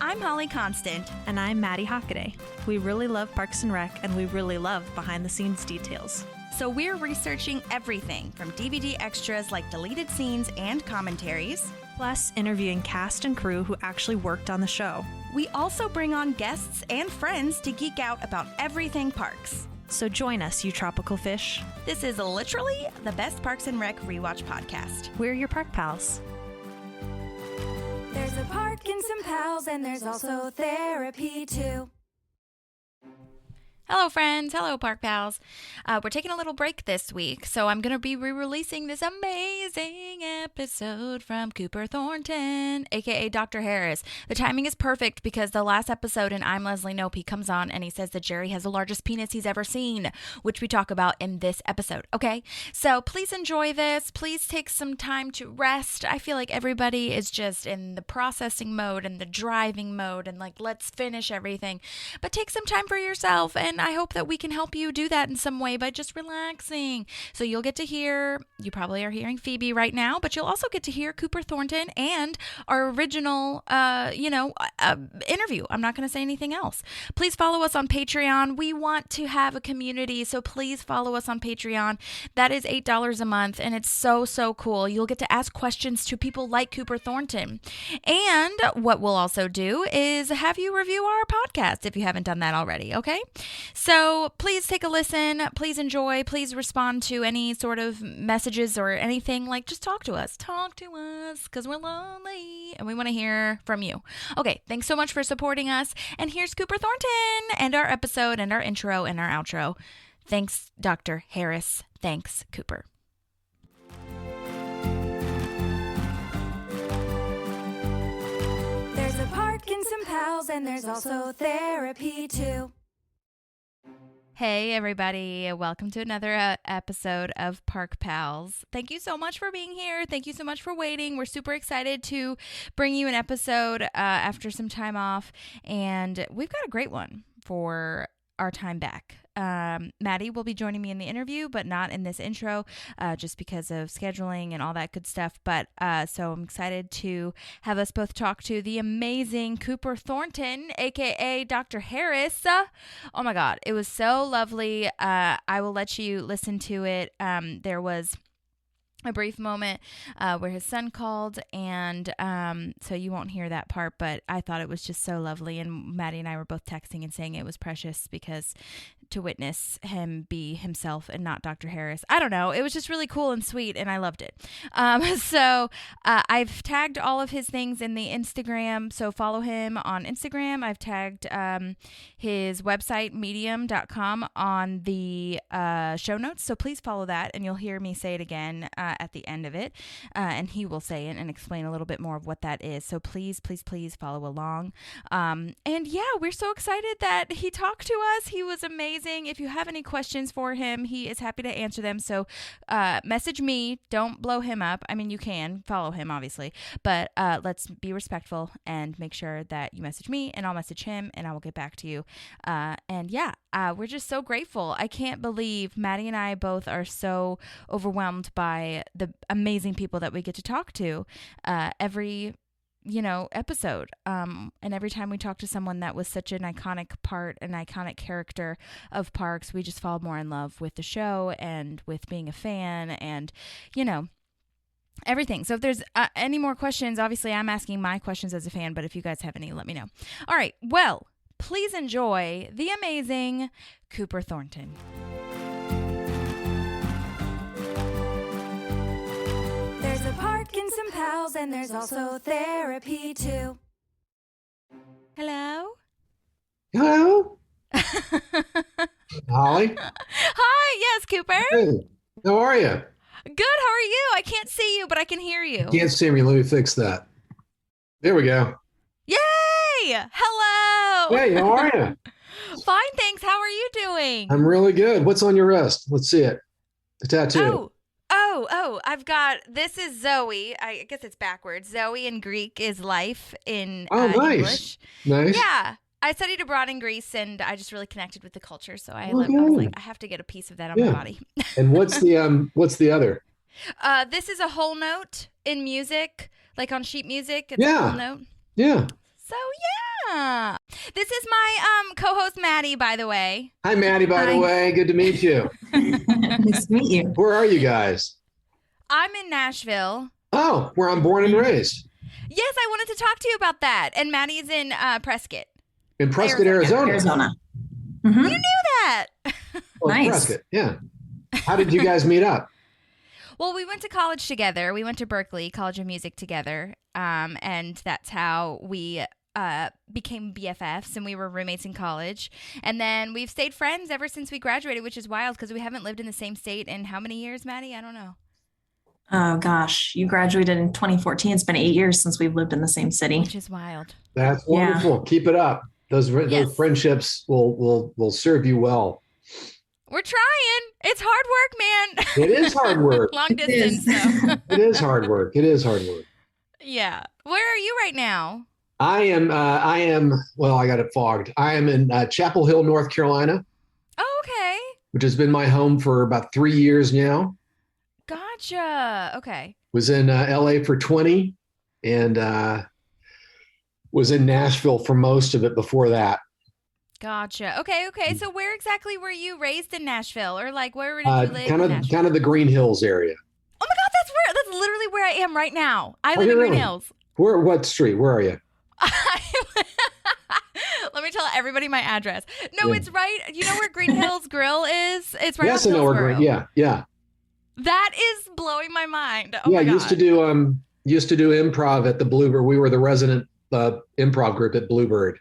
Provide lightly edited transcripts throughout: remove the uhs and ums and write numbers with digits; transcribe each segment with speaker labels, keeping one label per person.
Speaker 1: I'm Holly Constant.
Speaker 2: And I'm Maddie Hockaday. We really love Parks and Rec, and we really love behind-the-scenes details.
Speaker 1: So we're researching everything from DVD extras like deleted scenes and commentaries,
Speaker 2: plus interviewing cast and crew who actually worked on the show.
Speaker 1: We also bring on guests and friends to geek out about everything parks.
Speaker 2: So join us, you tropical fish.
Speaker 1: This is literally the best Parks and Rec rewatch podcast.
Speaker 2: We're your park pals.
Speaker 3: There's a park and some pals, and there's also therapy too.
Speaker 1: Hello, friends. Hello, Park Pals. We're taking a little break this week, so I'm going to be re-releasing this amazing episode from Cooper Thornton, a.k.a. Dr. Harris. The timing is perfect because the last episode in I'm Leslie Knope, he comes on and he says that Jerry has the largest penis he's ever seen, which we talk about in this episode, okay? So please enjoy this. Please take some time to rest. I feel like everybody is just in the processing mode and the driving mode and like, let's finish everything. But take some time for yourself, and I hope that we can help you do that in some way by just relaxing. So you'll get to hear, you probably are hearing Phoebe right now, but you'll also get to hear Cooper Thornton and our original, interview. I'm not going to say anything else. Please follow us on Patreon. We want to have a community, so please follow us on Patreon. That is $8 a month, and it's so, so cool. You'll get to ask questions to people like Cooper Thornton. And what we'll also do is have you review our podcast if you haven't done that already, okay? So please take a listen, please enjoy, please respond to any sort of messages or anything, like just talk to us, because we're lonely and we want to hear from you. Okay, thanks so much for supporting us, and here's Cooper Thornton and our episode and our intro and our outro. Thanks, Dr. Harris. Thanks, Cooper.
Speaker 3: There's a park and some pals, and there's also therapy too.
Speaker 1: Hey, everybody. Welcome to another episode of Park Pals. Thank you so much for being here. Thank you so much for waiting. We're super excited to bring you an episode after some time off, and we've got a great one for our time back. Maddie will be joining me in the interview, but not in this intro, just because of scheduling and all that good stuff. But so I'm excited to have us both talk to the amazing Cooper Thornton, aka Dr. Harris. Oh my God, it was so lovely. I will let you listen to it. There was a brief moment where his son called, and so you won't hear that part, but I thought it was just so lovely, and Maddie and I were both texting and saying it was precious because to witness him be himself and not Dr. Harris, I don't know, it was just really cool and sweet, and I loved it. So I've tagged all of his things in the Instagram, so follow him on Instagram. I've tagged his website, medium.com, on the show notes, so please follow that, and you'll hear me say it again at the end of it, and he will say it and explain a little bit more of what that is. So please, please, please follow along. And yeah, we're so excited that he talked to us. He was amazing. If you have any questions for him, he is happy to answer them. So message me. Don't blow him up. I mean, you can follow him, obviously, but let's be respectful and make sure that you message me, and I'll message him, and I will get back to you. And yeah, we're just so grateful. I can't believe Maddie and I both are so overwhelmed by the amazing people that we get to talk to every episode. And every time we talk to someone that was such an iconic part, an iconic character of parks, we just fall more in love with the show and with being a fan and, everything. So if there's any more questions, obviously I'm asking my questions as a fan, but if you guys have any, let me know. All right. Well, please enjoy the amazing Cooper Thornton.
Speaker 3: There's a park and some pals, and there's also therapy too.
Speaker 1: Hello?
Speaker 4: Hello? Holly?
Speaker 1: Hi, yes, Cooper.
Speaker 4: Hey, how are you?
Speaker 1: Good, how are you? I can't see you, but I can hear you.
Speaker 4: Can't see me. Let me fix that. There we go.
Speaker 1: Yay! Hello!
Speaker 4: Hey, how are you?
Speaker 1: Fine, thanks. How are you doing?
Speaker 4: I'm really good. What's on your wrist? Let's see it. The tattoo.
Speaker 1: I've got, this is Zoe. I guess it's backwards. Zoe in Greek is life in
Speaker 4: Nice.
Speaker 1: English.
Speaker 4: Nice.
Speaker 1: Yeah. I studied abroad in Greece, and I just really connected with the culture. So I was like, I have to get a piece of that on my body.
Speaker 4: And what's the other?
Speaker 1: This is a whole note in music, like on sheet music. It's a whole note.
Speaker 4: Yeah.
Speaker 1: So Yeah. This is my co-host Maddie, by the way.
Speaker 4: Hi, Maddie, by the way. Good to meet you.
Speaker 5: Nice to meet you.
Speaker 4: Where are you guys?
Speaker 1: I'm in Nashville.
Speaker 4: Oh, where I'm born and raised.
Speaker 1: Yes, I wanted to talk to you about that. And Maddie's in Prescott.
Speaker 4: In Prescott, Arizona.
Speaker 5: Arizona.
Speaker 1: You knew that.
Speaker 4: Oh,
Speaker 5: Nice.
Speaker 4: Prescott, yeah. How did you guys meet up?
Speaker 1: Well, we went to college together. We went to Berkeley College of Music together. And that's how we became BFFs, and we were roommates in college. And then we've stayed friends ever since we graduated, which is wild because we haven't lived in the same state in how many years, Maddie? I don't know.
Speaker 5: Oh gosh, you graduated in 2014. It's been 8 years since we've lived in the same city.
Speaker 1: Which is wild.
Speaker 4: That's wonderful. Keep it up. Those
Speaker 1: Yes.
Speaker 4: friendships will serve you well.
Speaker 1: We're trying. It's hard work, man.
Speaker 4: It is hard work.
Speaker 1: Long
Speaker 5: It is.
Speaker 1: distance. So.
Speaker 4: It is hard work. It is hard work.
Speaker 1: Yeah. Where are you right now?
Speaker 4: I am, well, I got it fogged. I am in Chapel Hill, North Carolina,
Speaker 1: Oh, okay.
Speaker 4: which has been my home for about 3 years now.
Speaker 1: Gotcha. Okay.
Speaker 4: Was in LA for 20 and was in Nashville for most of it before that.
Speaker 1: Gotcha. Okay. So where exactly were you raised in Nashville, or like where did you live?
Speaker 4: Kind
Speaker 1: in
Speaker 4: of
Speaker 1: Nashville?
Speaker 4: kind of the Green Hills area.
Speaker 1: Oh my God, that's literally where I am right now. I
Speaker 4: Oh,
Speaker 1: live in
Speaker 4: you're
Speaker 1: Green
Speaker 4: really?
Speaker 1: Hills.
Speaker 4: What street? Where are you?
Speaker 1: Let me tell everybody my address. No,
Speaker 4: Yeah.
Speaker 1: it's right. You know where Green Hills Grill is? It's right
Speaker 4: Yes,
Speaker 1: off
Speaker 4: I know where
Speaker 1: Hillsborough.
Speaker 4: Green. Yeah.
Speaker 1: That is blowing my mind. Oh
Speaker 4: Yeah,
Speaker 1: my God.
Speaker 4: used to do improv at the Bluebird. We were the resident improv group at Bluebird.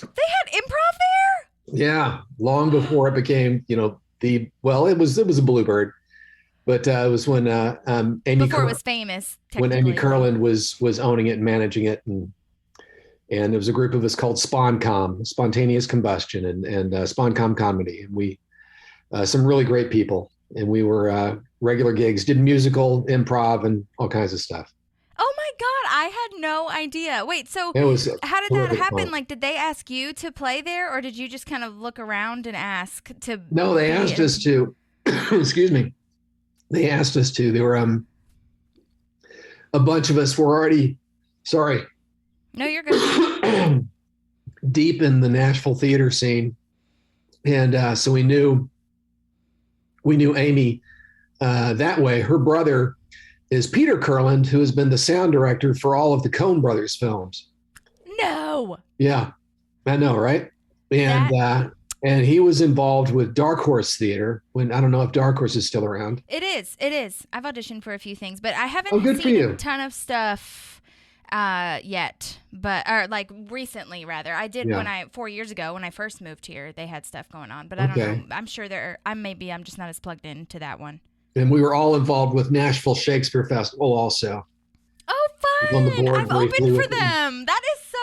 Speaker 1: They had improv there?
Speaker 4: Yeah, long before it became, it was a Bluebird, but it was when Amy
Speaker 1: Before it was famous.
Speaker 4: when Amy
Speaker 1: technically.
Speaker 4: Curland was owning it and managing it, and there was a group of us called SponCom, Spontaneous Combustion, and SponCom Comedy, and we some really great people, and we were regular gigs, did musical, improv, and all kinds of stuff.
Speaker 1: Oh my God, I had no idea. Wait, so
Speaker 4: It was
Speaker 1: how did that
Speaker 4: terrific
Speaker 1: happen?
Speaker 4: fun.
Speaker 1: Like, did they ask you to play there, or did you just kind of look around and ask to?
Speaker 4: No, they
Speaker 1: be
Speaker 4: asked
Speaker 1: in-
Speaker 4: us to. Excuse me. They asked us to. There were a bunch of us were already, sorry,
Speaker 1: No, you're good.
Speaker 4: deep in the Nashville theater scene, and so we knew Amy that way. Her brother is Peter Curland, who has been the sound director for all of the Coen Brothers films.
Speaker 1: No.
Speaker 4: Yeah, I know, right? And he was involved with Dark Horse Theater. When I don't know if Dark Horse is still around.
Speaker 1: It is. I've auditioned for a few things, but I haven't
Speaker 4: Oh, good for
Speaker 1: seen
Speaker 4: you.
Speaker 1: a ton of stuff yet. Or like recently, rather. I did
Speaker 4: Yeah.
Speaker 1: 4 years ago when I first moved here. They had stuff going on, but I don't
Speaker 4: Okay.
Speaker 1: know. I'm sure I'm just not as plugged into that one.
Speaker 4: And we were all involved with Nashville Shakespeare Festival also.
Speaker 1: Oh,
Speaker 4: On the
Speaker 1: fun!
Speaker 4: board
Speaker 1: I've
Speaker 4: briefly
Speaker 1: opened for
Speaker 4: with them.
Speaker 1: them. That is so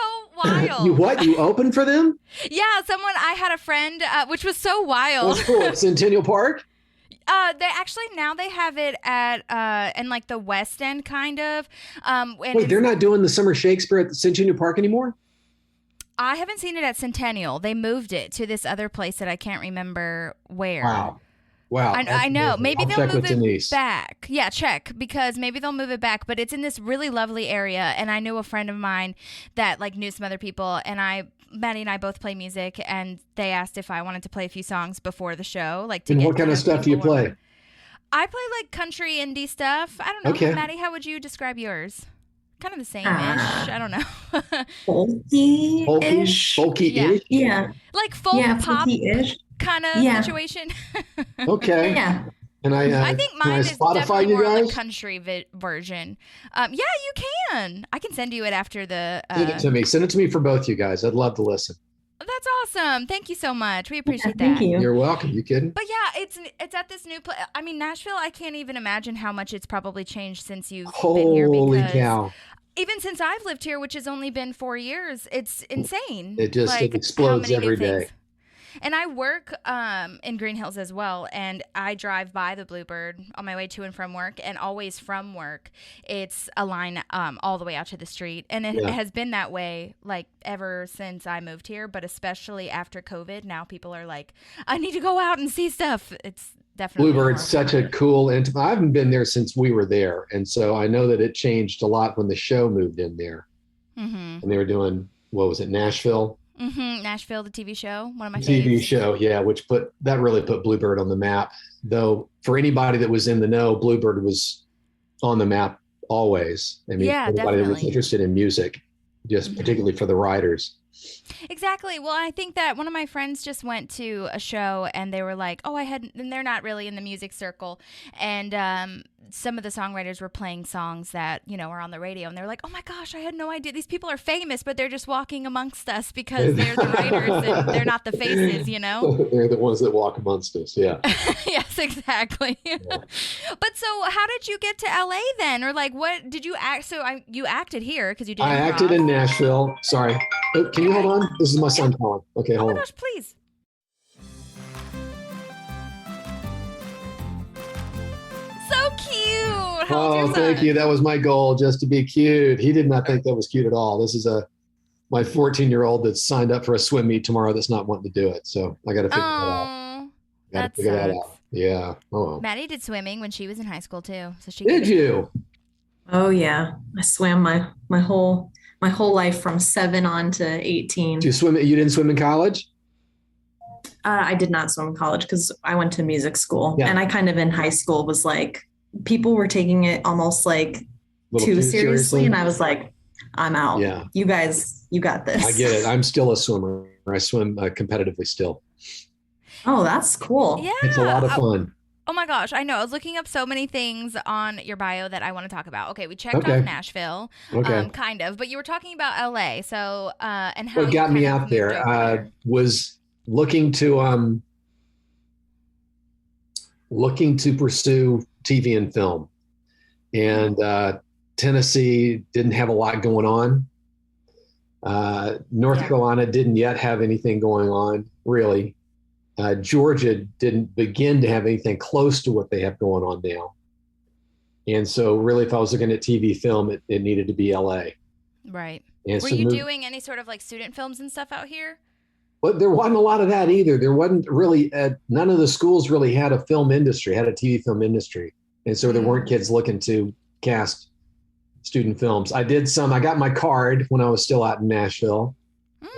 Speaker 1: wild.
Speaker 4: You what? You opened for them?
Speaker 1: Yeah, I had a friend, which was so wild.
Speaker 4: That's cool. At Centennial Park?
Speaker 1: They actually now they have it at in like the West End kind of. And
Speaker 4: Wait, they're not doing the Summer Shakespeare at the Centennial Park anymore?
Speaker 1: I haven't seen it at Centennial. They moved it to this other place that I can't remember where.
Speaker 4: Wow.
Speaker 1: I know. Maybe
Speaker 4: I'll
Speaker 1: they'll
Speaker 4: check
Speaker 1: move
Speaker 4: with
Speaker 1: it
Speaker 4: Denise.
Speaker 1: back. Yeah, check, because maybe they'll move it back. But it's in this really lovely area, and I knew a friend of mine that like knew some other people, and Maddie and I both play music, and they asked if I wanted to play a few songs before the show, like to
Speaker 4: And
Speaker 1: get
Speaker 4: what kind of stuff do you
Speaker 1: people
Speaker 4: play?
Speaker 1: on. I play like country indie stuff. I don't know,
Speaker 4: Okay.
Speaker 1: Maddie. How would you describe yours? Kind of the same-ish.
Speaker 5: Ah.
Speaker 1: I don't know.
Speaker 5: Folky-ish.
Speaker 4: Folky-ish?
Speaker 5: Yeah.
Speaker 1: Like folk
Speaker 5: Yeah,
Speaker 1: pop
Speaker 5: folky-ish.
Speaker 1: kind of
Speaker 5: Yeah.
Speaker 1: situation.
Speaker 4: Okay.
Speaker 5: Yeah.
Speaker 4: And
Speaker 1: I think
Speaker 4: can
Speaker 1: mine
Speaker 4: I
Speaker 1: is
Speaker 4: Spotify
Speaker 1: definitely
Speaker 4: you
Speaker 1: more
Speaker 4: guys?
Speaker 1: the country version. Yeah, you can. I can send you it after the.
Speaker 4: Send it to me. Send it to me for both you guys. I'd love to listen.
Speaker 1: That's awesome. Thank you so much. We appreciate that.
Speaker 5: Thank you.
Speaker 4: You're welcome. You kidding?
Speaker 1: But yeah, it's at this new place. I mean, Nashville. I can't even imagine how much it's probably changed since you've been here.
Speaker 4: Holy
Speaker 1: Because
Speaker 4: cow.
Speaker 1: even since I've lived here, which has only been 4 years, it's insane.
Speaker 4: It just
Speaker 1: Like,
Speaker 4: it explodes
Speaker 1: how many new
Speaker 4: every day.
Speaker 1: things. And I work in Green Hills as well, and I drive by the Bluebird on my way to and from work, and always from work, it's a line all the way out to the street. And it
Speaker 4: Yeah.
Speaker 1: has been that way like ever since I moved here, but especially after COVID, now people are like, I need to go out and see stuff. It's definitely
Speaker 4: Bluebird's
Speaker 1: more
Speaker 4: such a
Speaker 1: popular.
Speaker 4: cool intimate. I haven't been there since we were there. And so I know that it changed a lot when the show moved in there.
Speaker 1: Mhm.
Speaker 4: And they were doing what was it, Nashville?
Speaker 1: Nashville, the TV show, one of my
Speaker 4: TV
Speaker 1: faves.
Speaker 4: show, yeah, that really put Bluebird on the map. Though for anybody that was in the know, Bluebird was on the map always. I mean,
Speaker 1: Yeah,
Speaker 4: anybody that was
Speaker 1: definitely.
Speaker 4: interested in music, just particularly for the writers.
Speaker 1: Exactly. Well, I think that one of my friends just went to a show and they were like, "Oh, and they're not really in the music circle." And some of the songwriters were playing songs that, are on the radio, and they're like, "Oh my gosh, I had no idea. These people are famous, but they're just walking amongst us because they're the writers and they're not the faces, you know?"
Speaker 4: They're the ones that walk amongst us. Yeah.
Speaker 1: Yes, exactly.
Speaker 4: Yeah.
Speaker 1: But so how did you get to LA then? Or like what did you act you acted here because you did
Speaker 4: I
Speaker 1: improv.
Speaker 4: acted in Nashville. Sorry. Oh, can you hold on? This is my son calling. Okay,
Speaker 1: Oh
Speaker 4: hold
Speaker 1: my
Speaker 4: on.
Speaker 1: gosh, please. So cute. How old's your
Speaker 4: Oh,
Speaker 1: son?
Speaker 4: thank you. That was my goal, just to be cute. He did not think that was cute at all. This is my 14-year-old that's signed up for a swim meet tomorrow that's not wanting to do it. So I got to figure that out.
Speaker 1: Oh,
Speaker 4: Got to
Speaker 1: that
Speaker 4: figure that
Speaker 1: sucks.
Speaker 4: out. Yeah. Oh.
Speaker 1: Maddie did swimming when she was in high school too. So she
Speaker 4: Did you?
Speaker 5: Oh yeah, I swam my whole life from 7 on to 18.
Speaker 4: Did you swim? You didn't swim in college?
Speaker 5: I did not swim in college because I went to music school,
Speaker 4: Yeah.
Speaker 5: and I kind of in high school was like, people were taking it almost like
Speaker 4: A little
Speaker 5: too seriously, and I was like, I'm out.
Speaker 4: Yeah.
Speaker 5: You guys, you got this.
Speaker 4: I get it. I'm still a swimmer. I swim competitively still.
Speaker 5: Oh, that's cool.
Speaker 1: Yeah.
Speaker 4: It's a lot of fun.
Speaker 1: Oh my gosh, I know. I was looking up so many things on your bio that I want to talk about. Okay, we checked
Speaker 4: Okay.
Speaker 1: off Nashville,
Speaker 4: Okay.
Speaker 1: kind of, but you were talking about LA. So, and how
Speaker 4: What
Speaker 1: you
Speaker 4: got me
Speaker 1: kind of
Speaker 4: out
Speaker 1: moved
Speaker 4: there
Speaker 1: over
Speaker 4: was looking to pursue TV and film, and Tennessee didn't have a lot going on. North Carolina didn't yet have anything going on, really. Georgia didn't begin to have anything close to what they have going on now. And so really, if I was looking at TV film, it needed to be LA.
Speaker 1: Right.
Speaker 4: And
Speaker 1: Were
Speaker 4: so
Speaker 1: you doing any sort of like student films and stuff out here?
Speaker 4: But there wasn't a lot of that either. There wasn't really, none of the schools really had a film industry, had a TV film industry. And so there weren't kids looking to cast student films. I got my card when I was still out in Nashville.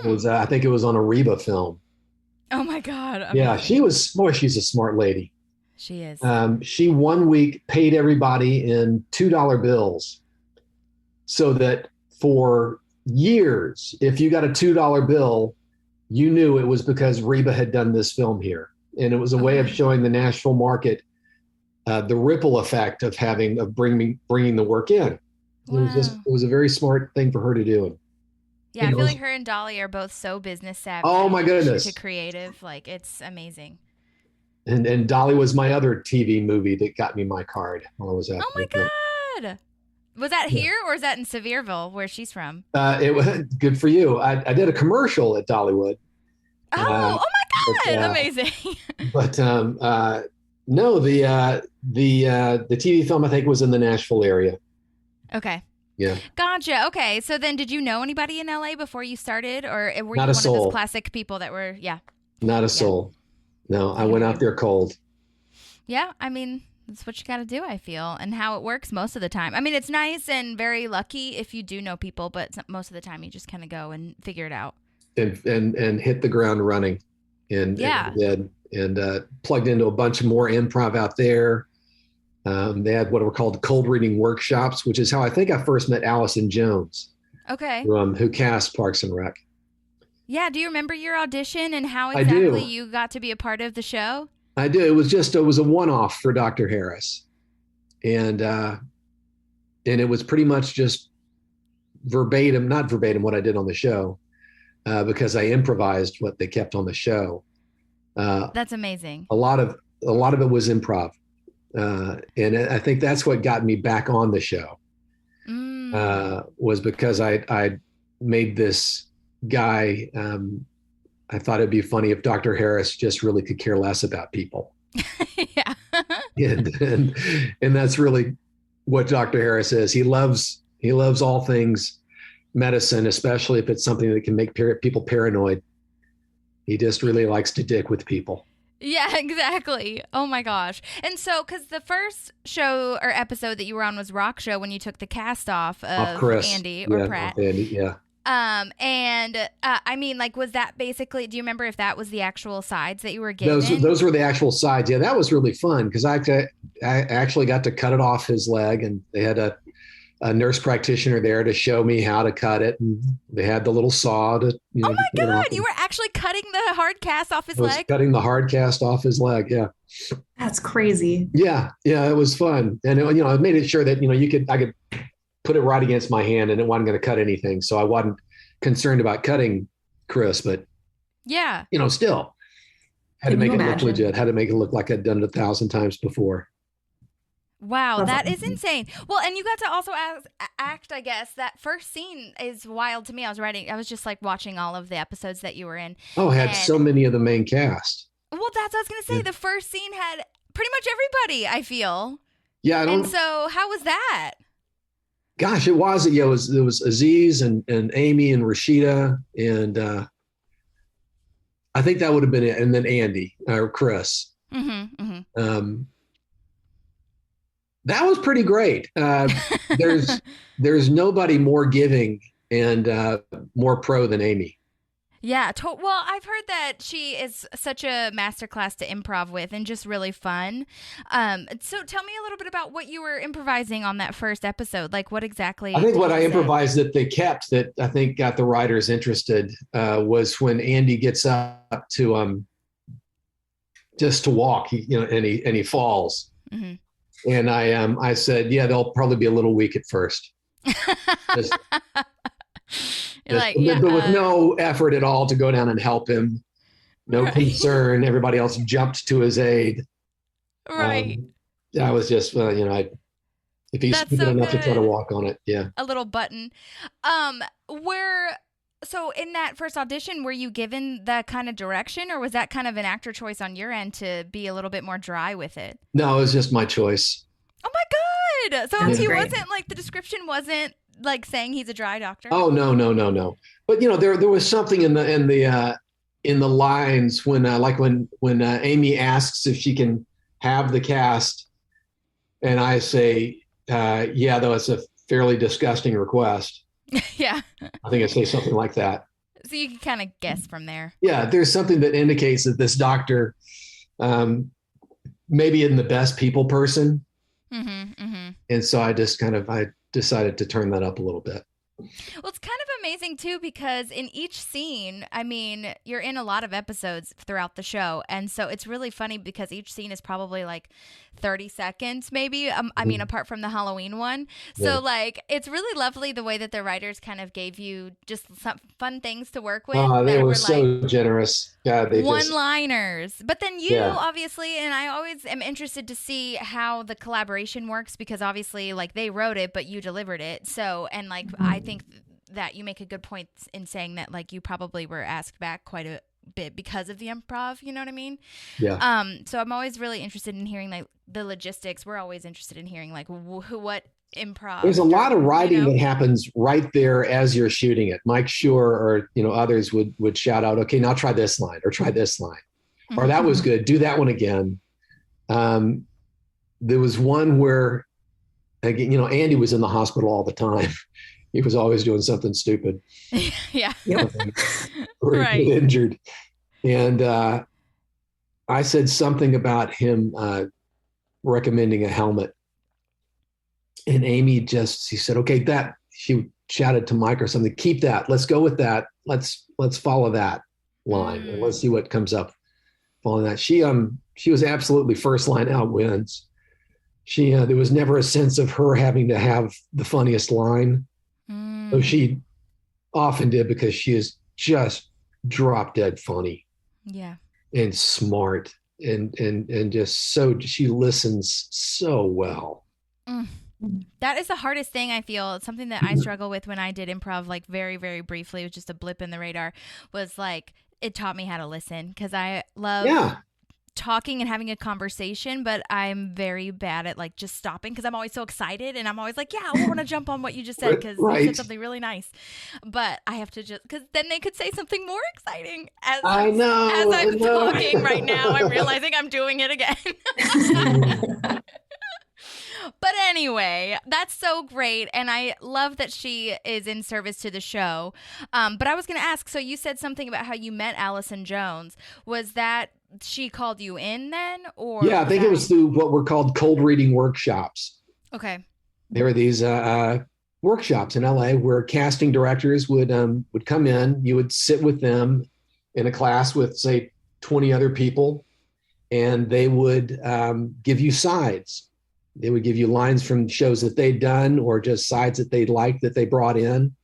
Speaker 4: It was, I think it was on a Reba film.
Speaker 1: Oh my God.
Speaker 4: Yeah, she's a smart lady.
Speaker 1: She is.
Speaker 4: She one week paid everybody in $2 bills so that for years, if you got a $2 bill, you knew it was because Reba had done this film here. And it was a way of showing the Nashville market the ripple effect of bringing the work in.
Speaker 1: Wow.
Speaker 4: It was a very smart thing for her to do.
Speaker 1: Yeah, I feel like her and Dolly are both so business savvy.
Speaker 4: Oh my goodness.
Speaker 1: To creative. Like, it's amazing.
Speaker 4: And Dolly was my other TV movie that got me my card while I was out.
Speaker 1: Oh my God. Was that here or is that in Sevierville, where she's from?
Speaker 4: It was good for you. I did a commercial at Dollywood.
Speaker 1: Oh my God.
Speaker 4: but,
Speaker 1: Amazing.
Speaker 4: But no, the TV film I think was in the Nashville area.
Speaker 1: Okay.
Speaker 4: Yeah.
Speaker 1: Gotcha. Okay. So then did you know anybody in LA before you started, or were
Speaker 4: Not
Speaker 1: you
Speaker 4: a
Speaker 1: one
Speaker 4: soul.
Speaker 1: of those classic people that were,
Speaker 4: Not a soul. No, I went out there cold.
Speaker 1: Yeah, I mean, that's what you got to do, I feel, and how it works most of the time. I mean, it's nice and very lucky if you do know people, but most of the time you just kind of go and figure it out.
Speaker 4: And hit the ground running and plugged into a bunch of more improv out there. They had what were called cold reading workshops, which is how I think I first met Allison Jones,
Speaker 1: Okay.
Speaker 4: who cast Parks and Rec.
Speaker 1: Yeah, do you remember your audition and how
Speaker 4: I do.
Speaker 1: exactly you got to be a part of the show?
Speaker 4: I do. It was a one-off for Dr. Harris. And it was pretty much just not verbatim what I did on the show, because I improvised what they kept on the show.
Speaker 1: That's amazing.
Speaker 4: A lot of it was improv. And I think that's what got me back on the show, was because I made this guy. I thought it'd be funny if Dr. Harris just really could care less about people.
Speaker 1: Yeah.
Speaker 4: and that's really what Dr. Harris is. He loves all things medicine, especially if it's something that can make people paranoid. He just really likes to dick with people.
Speaker 1: Yeah, exactly. Oh my gosh. And so, because the first show or episode that you were on was Rock Show when you took the cast off of
Speaker 4: Chris.
Speaker 1: Andy or Pratt.
Speaker 4: Andy, yeah.
Speaker 1: I mean, like, was that basically, do you remember if that was the actual sides that you were given?
Speaker 4: Those were the actual sides. Yeah, that was really fun because I actually got to cut it off his leg, and they had a nurse practitioner there to show me how to cut it, and they had the little saw to
Speaker 1: Oh
Speaker 4: to
Speaker 1: my
Speaker 4: cut it off.
Speaker 1: God, you were actually cutting the hard cast off his
Speaker 4: I was
Speaker 1: leg?
Speaker 4: cutting the hard cast off his leg. Yeah,
Speaker 5: That's crazy.
Speaker 4: yeah, it was fun, and I made it sure that I could put it right against my hand, and it wasn't going to cut anything, so I wasn't concerned about cutting Chris, but
Speaker 1: Yeah.
Speaker 4: still had to
Speaker 5: Can
Speaker 4: make
Speaker 5: you
Speaker 4: it look
Speaker 5: imagine?
Speaker 4: legit. Had to make it look like I'd done it 1,000 times before.
Speaker 1: Wow,
Speaker 5: That's
Speaker 1: that is
Speaker 5: awesome.
Speaker 1: insane. Well, and you got to also act, I guess. That first scene is wild to me. I was just like watching all of the episodes that you were in.
Speaker 4: Oh, I had
Speaker 1: And-
Speaker 4: so many of the main cast.
Speaker 1: Well, that's what I was going to say.
Speaker 4: Yeah.
Speaker 1: The first scene had pretty much everybody, I feel.
Speaker 4: Yeah, I don't.
Speaker 1: And so, how was that?
Speaker 4: Gosh, it was. Yeah, it was Aziz and Amy and Rashida, and I think that would have been it. And then Andy or Chris.
Speaker 1: Mm-hmm, mm-hmm.
Speaker 4: That was pretty great. There's nobody more giving and more pro than Amy.
Speaker 1: Yeah. Well, I've heard that she is such a masterclass to improv with and just really fun. So tell me a little bit about what you were improvising on that first episode. Like, what exactly?
Speaker 4: I think
Speaker 1: did
Speaker 4: what
Speaker 1: you
Speaker 4: I
Speaker 1: say?
Speaker 4: improvised that they kept that I think got the writers interested was when Andy gets up to just to walk, and he falls,
Speaker 1: Mm-hmm.
Speaker 4: and I said, yeah, they'll probably be a little weak at first. Just-
Speaker 1: You're like,
Speaker 4: but
Speaker 1: yeah,
Speaker 4: with no effort at all to go down and help him, no
Speaker 1: Right.
Speaker 4: concern. Everybody else jumped to his aid.
Speaker 1: right.
Speaker 4: I was just, if he's
Speaker 1: That's
Speaker 4: stupid
Speaker 1: so
Speaker 4: enough to try to
Speaker 1: good.
Speaker 4: walk on it, yeah.
Speaker 1: A little button. So in that first audition, were you given that kind of direction, or was that kind of an actor choice on your end to be a little bit more dry with it?
Speaker 4: No, it was just my choice.
Speaker 1: Oh my God. So
Speaker 5: That's
Speaker 1: he
Speaker 5: great.
Speaker 1: wasn't like, the description wasn't like saying he's a dry doctor.
Speaker 4: Oh no. But there was something in the lines when when Amy asks if she can have the cast, and I say, yeah, though it's a fairly disgusting request.
Speaker 1: Yeah.
Speaker 4: I think I say something like that.
Speaker 1: So you can kind of guess from there.
Speaker 4: Yeah, there's something that indicates that this doctor maybe isn't the best people person,
Speaker 1: Mm-hmm. Mm-hmm.
Speaker 4: and so I decided to turn that up a little bit.
Speaker 1: Well, it's kind of amazing too, because in each scene, I mean, you're in a lot of episodes throughout the show, and so it's really funny because each scene is probably like 30 seconds, maybe. I mean, apart from the Halloween one. So,
Speaker 4: Yeah.
Speaker 1: like, it's really lovely the way that the writers kind of gave you just some fun things to work with.
Speaker 4: They
Speaker 1: that
Speaker 4: were so generous. Yeah, they just
Speaker 1: one-liners. But then you
Speaker 4: Yeah.
Speaker 1: obviously, and I always am interested to see how the collaboration works, because obviously, like, they wrote it, but you delivered it. So, and like, I think that you make a good point in saying that, like, you probably were asked back quite a bit because of the improv, you know what I mean?
Speaker 4: yeah.
Speaker 1: So I'm always really interested in hearing like the logistics. We're always interested in hearing like what improv.
Speaker 4: There's a lot of writing
Speaker 1: you know?
Speaker 4: that happens right there as you're shooting it. Mike Schur or others would shout out, "Okay, now try this line or try this line, or that was good. Do that one again." There was one where, again, Andy was in the hospital all the time. He was always doing something stupid
Speaker 1: Yeah.
Speaker 4: or he'd
Speaker 1: Right.
Speaker 4: get injured, and I said something about him recommending a helmet. And Amy she said, okay, she shouted to Mike or something, keep that. Let's go with that. Let's follow that line and let's see what comes up following that. She was absolutely first line out wins. There was never a sense of her having to have the funniest line.
Speaker 1: Mm.
Speaker 4: Though she often did, because she is just drop dead funny
Speaker 1: Yeah.
Speaker 4: and smart and just she listens so well.
Speaker 1: That is the hardest thing, I feel. It's something that I struggle with when I did improv, like very, very briefly. It was just a blip in the radar. Was like, it taught me how to listen, because I love talking and having a conversation, but I'm very bad at like just stopping, because I'm always so excited and I'm always like, yeah, I want to jump on what you just said, because you
Speaker 4: Right.
Speaker 1: said something really nice. But I have to just, because then they could say something more exciting. As
Speaker 4: I know.
Speaker 1: As I'm
Speaker 4: I know.
Speaker 1: talking right now, I'm realizing I'm doing it again. But anyway, that's so great. And I love that she is in service to the show. But I was going to ask, so you said something about how you met Allison Jones. Was that she called you in then? Or
Speaker 4: Yeah, I think it was through what were called cold reading workshops.
Speaker 1: Okay.
Speaker 4: There were these workshops in LA where casting directors would come in. You would sit with them in a class with, say, 20 other people, and they would give you sides. They would give you lines from shows that they'd done or just sides that they'd liked that they brought in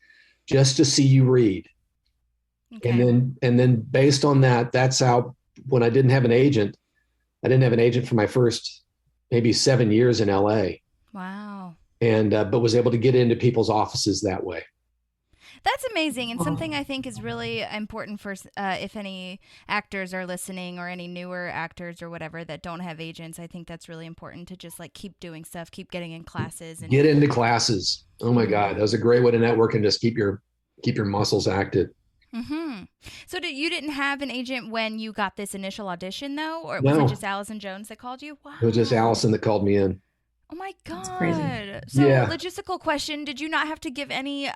Speaker 4: just to see you read.
Speaker 1: Okay.
Speaker 4: And then based on that, that's how, when I didn't have an agent for my first maybe 7 years in LA.
Speaker 1: Wow.
Speaker 4: And but was able to get into people's offices that way.
Speaker 1: That's amazing, and something I think is really important for if any actors are listening or any newer actors or whatever that don't have agents. I think that's really important to just like keep doing stuff, keep getting in classes, and
Speaker 4: Get into classes. Oh my God, that was a great way to network and just keep your muscles active.
Speaker 1: Mm-hmm. So you didn't have an agent when you got this initial audition though, or
Speaker 4: No.
Speaker 1: was it just Allison Jones that called you? Wow.
Speaker 4: It was just Allison that called me in.
Speaker 1: Oh my God.
Speaker 5: That's crazy.
Speaker 1: So
Speaker 4: Yeah.
Speaker 1: logistical question, did you not have to give any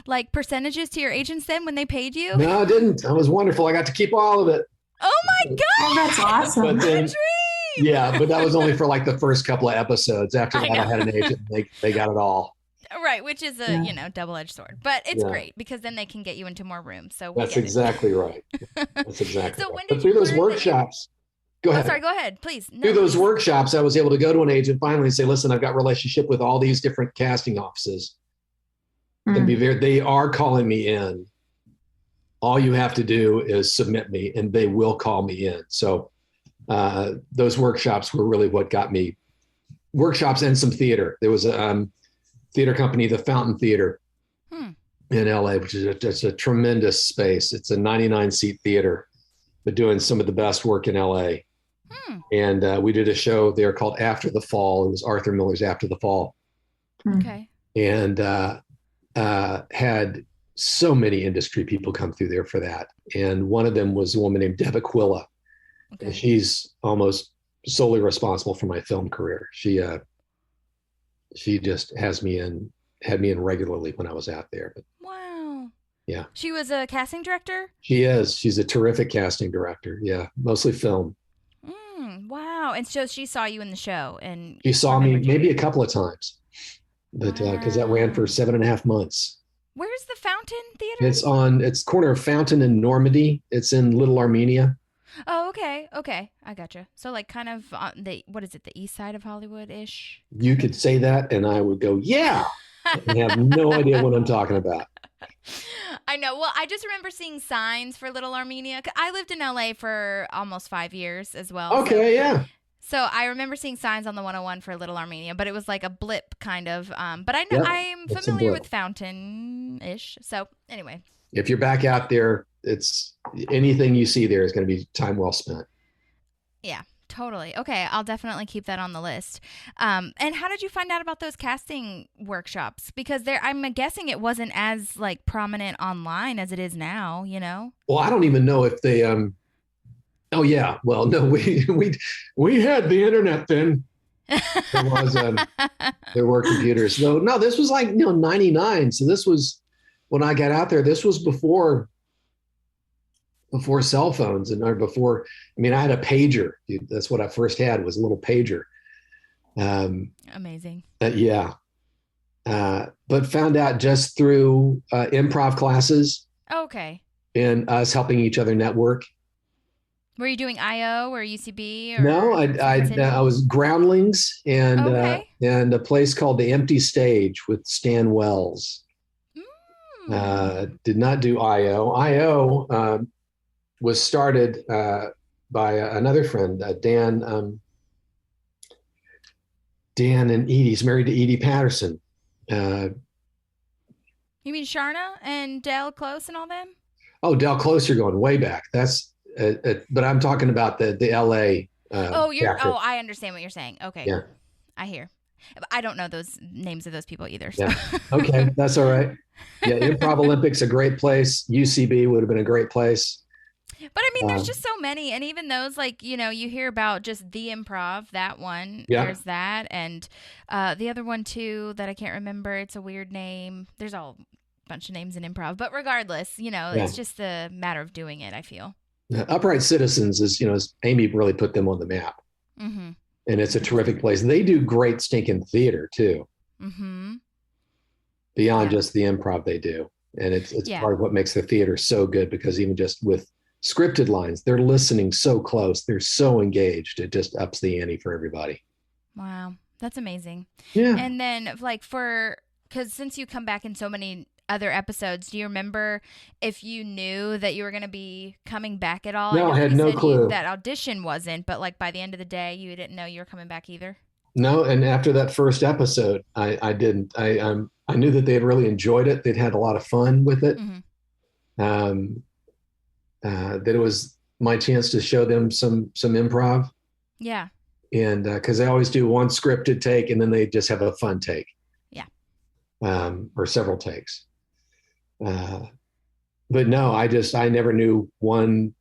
Speaker 1: like percentages to your agents then when they paid you?
Speaker 4: No, I didn't. It was wonderful. I got to keep all of it.
Speaker 1: Oh my God.
Speaker 5: Oh, that's awesome.
Speaker 4: But then,
Speaker 1: Dream.
Speaker 4: yeah, but that was only for like the first couple of episodes. After
Speaker 1: I
Speaker 4: that, I
Speaker 1: know.
Speaker 4: had an agent. They got it all.
Speaker 1: Right, which is a, double-edged sword. But it's
Speaker 4: Yeah.
Speaker 1: great because then they can get you into more rooms. So
Speaker 4: That's exactly right. That's exactly
Speaker 1: So
Speaker 4: right.
Speaker 1: when
Speaker 4: But
Speaker 1: did
Speaker 4: through
Speaker 1: you
Speaker 4: those
Speaker 1: learn that you-
Speaker 4: workshops, go ahead.
Speaker 1: Oh, sorry, go ahead, please. No,
Speaker 4: Through those
Speaker 1: please.
Speaker 4: workshops, I was able to go to an agent finally and say, listen, I've got a relationship with all these different casting offices. And they are calling me in. All you have to do is submit me and they will call me in. So those workshops were really what got me. Workshops and some theater. There was a theater company, the Fountain Theater in LA, which is just a tremendous space. It's a 99-seat theater, but doing some of the best work in LA. And we did a show there called After the Fall. It was Arthur Miller's After the Fall.
Speaker 1: Okay.
Speaker 4: And had so many industry people come through there for that. And one of them was a woman named Deb Aquila.
Speaker 1: Okay.
Speaker 4: And she's almost solely responsible for my film career. She just had me in regularly when I was out there. But
Speaker 1: Wow.
Speaker 4: yeah.
Speaker 1: She was a casting director?
Speaker 4: She's a terrific casting director. Yeah. Mostly film.
Speaker 1: Wow. And so she saw you in the show and
Speaker 4: She saw me
Speaker 1: remembered you.
Speaker 4: maybe a couple of times, but because that ran for 7.5 months.
Speaker 1: Where's the Fountain Theater?
Speaker 4: It's corner of Fountain and Normandy. It's in Little Armenia.
Speaker 1: Oh, okay. Okay. I gotcha. So like kind of on the east side of Hollywood-ish?
Speaker 4: You could say that and I would go, yeah. I have no idea what I'm talking about.
Speaker 1: I know. Well, I just remember seeing signs for Little Armenia. I lived in LA for almost 5 years as well.
Speaker 4: Okay, yeah.
Speaker 1: So I remember seeing signs on the 101 for Little Armenia, but it was like a blip kind of. But I know
Speaker 4: Yep,
Speaker 1: I'm
Speaker 4: it's a
Speaker 1: familiar
Speaker 4: blip.
Speaker 1: with Fountain-ish. So anyway.
Speaker 4: If you're back out there, it's anything you see there is going to be time well spent.
Speaker 1: Yeah, totally. Okay, I'll definitely keep that on the list. And how did you find out about those casting workshops? Because I'm guessing it wasn't as like prominent online as it is now, you know?
Speaker 4: Well, I don't even know if they oh yeah. Well, no, we had the internet then. There were computers. No, this was like 99. So this was when I got out there, this was before cell phones or before, I had a pager. Dude, that's what I first had was a little pager.
Speaker 1: Amazing.
Speaker 4: Yeah. But found out just through improv classes
Speaker 1: Okay.
Speaker 4: and us helping each other network.
Speaker 1: Were you doing IO or UCB? Or
Speaker 4: No, I was Groundlings and
Speaker 1: Okay.
Speaker 4: and a place called the Empty Stage with Stan Wells. Did not do IO. IO was started by another friend, Dan and Edie. He's married to Edie Patterson.
Speaker 1: You mean Sharna and Dale Close and all them?
Speaker 4: Oh, Del Close, you're going way back. That's but I'm talking about the LA. Chapter.
Speaker 1: I understand what you're saying. Okay.
Speaker 4: Yeah.
Speaker 1: I hear. I don't know those names of those people either. So.
Speaker 4: Yeah. Okay, that's all right. Yeah, Improv Olympics, a great place. UCB would have been a great place.
Speaker 1: But I mean, there's just so many. And even those, like, you know, you hear about just the Improv, that one.
Speaker 4: Yeah.
Speaker 1: There's that. And the other one, too, that I can't remember. It's a weird name. There's a bunch of names in improv. But regardless, you know, it's just a matter of doing it, I feel.
Speaker 4: Upright Citizens is, you know, Amy really put them on the map.
Speaker 1: Mm-hmm.
Speaker 4: And it's a terrific place. They do great stinking theater, too.
Speaker 1: Mm-hmm.
Speaker 4: Beyond just the improv they do. And it's part of what makes the theater so good, because even just with scripted lines, they're listening so close. They're so engaged. It just ups the ante for everybody.
Speaker 1: Wow. That's amazing.
Speaker 4: Yeah.
Speaker 1: And then, like, because since you come back in so many other episodes, do you remember if you knew that you were going to be coming back at all?
Speaker 4: No, I had no clue.
Speaker 1: That audition wasn't, but like by the end of the day, you didn't know you were coming back either?
Speaker 4: No, and after that first episode, I didn't. I knew that they had really enjoyed it. They'd had a lot of fun with it.
Speaker 1: Mm-hmm.
Speaker 4: That it was my chance to show them some improv.
Speaker 1: Yeah.
Speaker 4: And because they always do one scripted take, and then they just have a fun take.
Speaker 1: Yeah.
Speaker 4: Or several takes. But no, I never knew one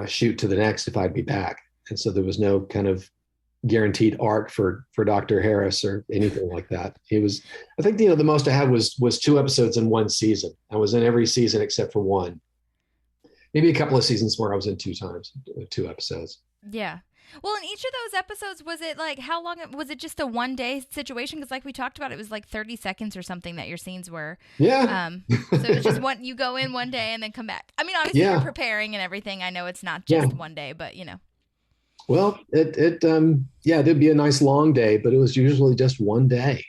Speaker 4: shoot to the next if I'd be back. And so there was no kind of guaranteed arc for Dr. Harris or anything like that. I think, the most I had was 2 episodes in one season. I was in every season except for one. Maybe a couple of seasons where I was in 2 episodes.
Speaker 1: Yeah. Well, in each of those episodes, was it like, how long, was it just a 1-day situation? Because like we talked about, it was like 30 seconds or something that your scenes were.
Speaker 4: Yeah.
Speaker 1: So it was just you go in one day and then come back. I mean, obviously you're preparing and everything. I know it's not just one day, but
Speaker 4: Well, there'd be a nice long day, but it was usually just one day.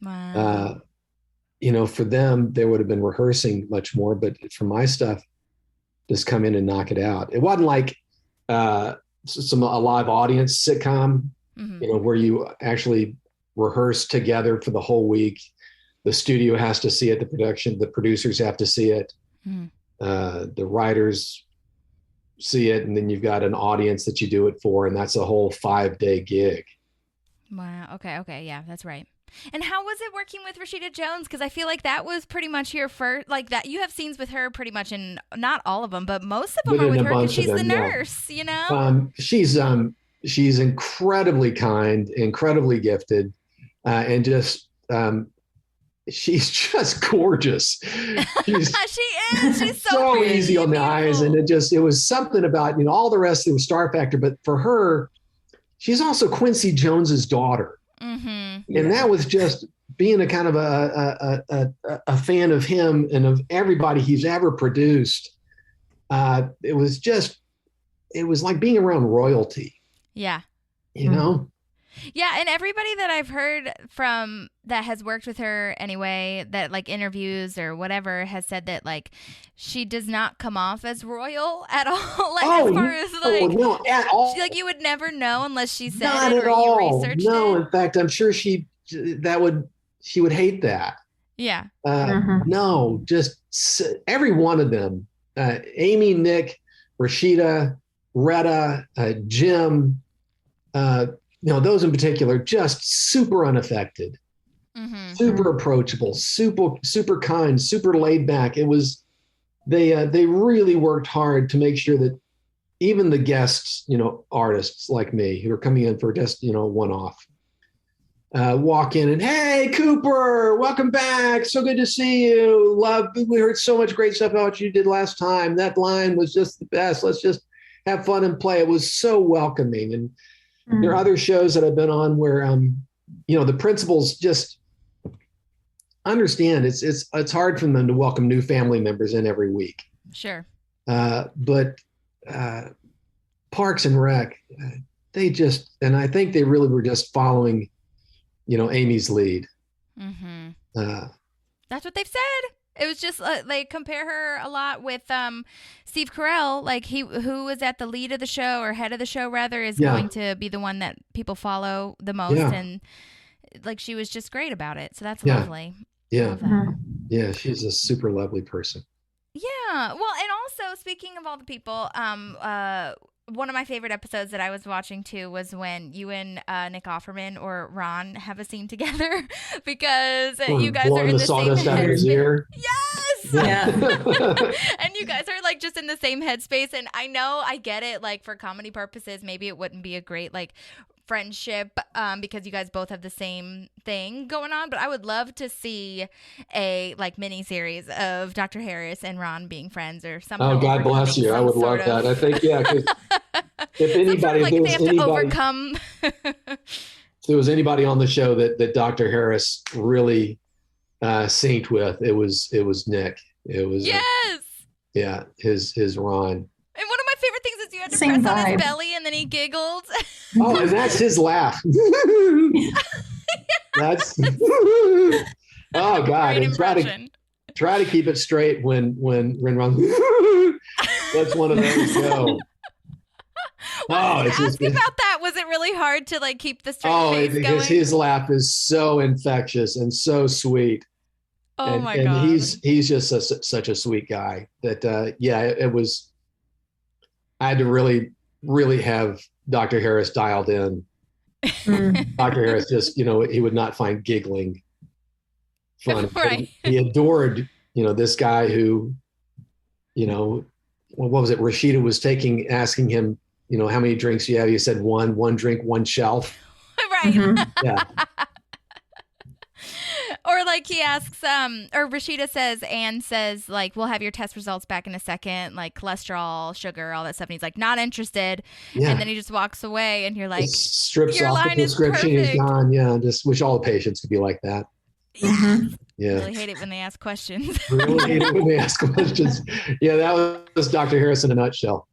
Speaker 1: Wow.
Speaker 4: For them, they would have been rehearsing much more, but for my stuff, just come in and knock it out. It wasn't like a live audience sitcom,
Speaker 1: Mm-hmm.
Speaker 4: Where you actually rehearse together for the whole week. The studio has to see it, the producers have to see it,
Speaker 1: Mm-hmm.
Speaker 4: The writers see it, and then you've got an audience that you do it for, and that's a whole 5-day gig.
Speaker 1: Wow. Okay. Yeah, that's right. And how was it working with Rashida Jones? Because I feel like that was pretty much your first, like that. You have scenes with her pretty much in not all of them, but most of them are with her because she's the nurse.
Speaker 4: She's incredibly kind, incredibly gifted, and just she's just gorgeous.
Speaker 1: She is. She's
Speaker 4: so easy on the eyes, and it was something about all the rest of the star factor, but for her, she's also Quincy Jones's daughter.
Speaker 1: Mm-hmm.
Speaker 4: And that was just being a kind of a fan of him and of everybody he's ever produced. It was like being around royalty.
Speaker 1: Yeah.
Speaker 4: Yeah,
Speaker 1: and everybody that I've heard from that has worked with her anyway, that like interviews or whatever, has said that like she does not come off as royal at all. As far as
Speaker 4: no, at all.
Speaker 1: Like you would never know unless she said
Speaker 4: Not
Speaker 1: it
Speaker 4: at
Speaker 1: or
Speaker 4: all.
Speaker 1: you researched it.
Speaker 4: No, in fact, I'm sure she would hate that.
Speaker 1: Yeah.
Speaker 4: No, just every one of them. Amy, Nick, Rashida, Retta, Jim, those in particular, just super unaffected, super approachable, super kind, super laid back. It was, they really worked hard to make sure that even the guests, artists like me who are coming in for just, one-off, walk in and, hey, Cooper, welcome back. So good to see you. We heard so much great stuff about what you did last time. That line was just the best. Let's just have fun and play. It was so welcoming. And there are other shows that I've been on where, the principals just understand it's hard for them to welcome new family members in every week.
Speaker 1: Sure.
Speaker 4: But Parks and Rec, and I think they really were just following, Amy's lead.
Speaker 1: Mm-hmm.
Speaker 4: That's
Speaker 1: what they've said. It was just they compare her a lot with Steve Carell, like who was at the lead of the show or head of the show rather, is going to be the one that people follow the most, and like she was just great about it. So that's lovely.
Speaker 4: Yeah, yeah, she's a super lovely person.
Speaker 1: Yeah, well, and also speaking of all the people, one of my favorite episodes that I was watching too was when you and Nick Offerman or Ron have a scene together because you guys are in the same
Speaker 4: sawdust out of his ear.
Speaker 1: Yes,
Speaker 5: Yeah.
Speaker 1: And you guys are like just in the same headspace. And I know I get it. Like for comedy purposes, maybe it wouldn't be a great like friendship because you guys both have the same thing going on. But I would love to see a like mini series of Dr. Harris and Ron being friends or somehow.
Speaker 4: Oh, God bless
Speaker 1: overcoming
Speaker 4: you. I
Speaker 1: some
Speaker 4: would love
Speaker 1: sort of-
Speaker 4: that. I think, yeah, 'cause if
Speaker 1: some sort of,
Speaker 4: anybody,
Speaker 1: like
Speaker 4: if
Speaker 1: they have to overcome.
Speaker 4: there was anybody on the show that Dr. Harris really synced with, it was Nick. It was
Speaker 1: Yes.
Speaker 4: his Ron.
Speaker 1: And one of my favorite things is you had to
Speaker 5: Same
Speaker 1: press on his
Speaker 5: vibe.
Speaker 1: belly and then he giggled.
Speaker 4: Oh, and that's his laugh. That's oh God.
Speaker 1: Great
Speaker 4: And
Speaker 1: impression.
Speaker 4: try to keep it straight when Ron. That's one of those. Go.
Speaker 1: Well,
Speaker 4: Oh, it's
Speaker 1: ask
Speaker 4: just,
Speaker 1: about that. Was it really hard to like keep the straight face
Speaker 4: because
Speaker 1: going?
Speaker 4: his laugh is so infectious and so sweet.
Speaker 1: Oh
Speaker 4: and,
Speaker 1: my
Speaker 4: and
Speaker 1: God.
Speaker 4: he's just such a sweet guy that it was. I had to really have Dr. Harris dialed in. Dr. Harris just, he would not find giggling funny.
Speaker 1: Right.
Speaker 4: He adored, this guy who, what was it? Rashida was asking him, how many drinks you have? He said one drink, one shelf.
Speaker 1: Right.
Speaker 4: Yeah.
Speaker 1: Or like he asks, or Rashida says, Anne says, like, we'll have your test results back in a second, like cholesterol, sugar, all that stuff. And he's like, not interested.
Speaker 4: Yeah.
Speaker 1: And then he just walks away and you're like,
Speaker 4: strips
Speaker 1: your
Speaker 4: off the
Speaker 1: line is
Speaker 4: prescription. He's
Speaker 1: perfect.
Speaker 4: gone. Yeah. Just wish all the patients could be like that.
Speaker 1: I
Speaker 4: Yeah.
Speaker 1: really hate it when they ask questions.
Speaker 4: Really hate it when they ask questions. Yeah. That was Dr. Harris in a nutshell.